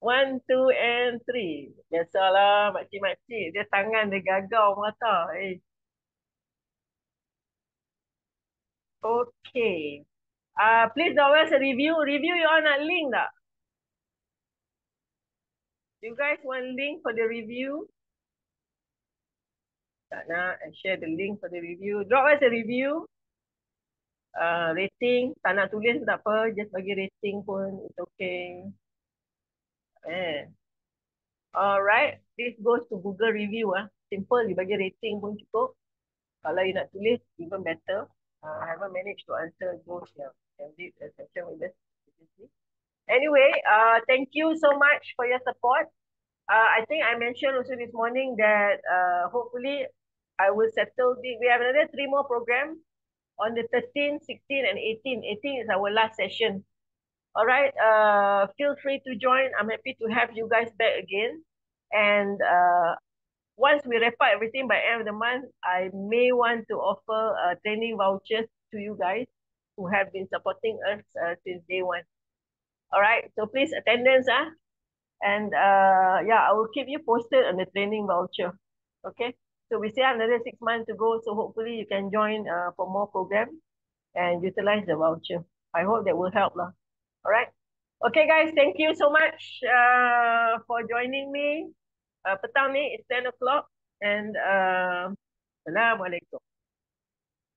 1, 2, and 3. Biasalah, makcik-makcik. Dia tangan dia gagau mata. Okay. Please don't waste a review. Review you all nak link tak? You guys want link for the review? Tak nak. I share the link for the review. Drop us a review. Rating. Tak nak tulis tak apa. Just bagi rating pun. It's okay. Alright. This goes to Google review. Simple. You bagi rating pun cukup. Kalau you nak tulis, even better. I haven't managed to answer those yang did a session with us. Anyway, thank you so much for your support. I think I mentioned also this morning that hopefully I will settle the, we have another 3 more programs on the 13th, 16th, and 18th. 18th is our last session. All right, feel free to join. I'm happy to have you guys back again. And once we wrap up everything by end of the month, I may want to offer training vouchers to you guys who have been supporting us since day one. All right, so please attendance, and yeah, I will keep you posted on the training voucher. Okay, so we still have another 6 months to go, so hopefully you can join for more programs and utilize the voucher. I hope that will help lah. All right. Okay, guys, thank you so much for joining me. Petang ni, it's 10 o'clock, and Assalamualaikum.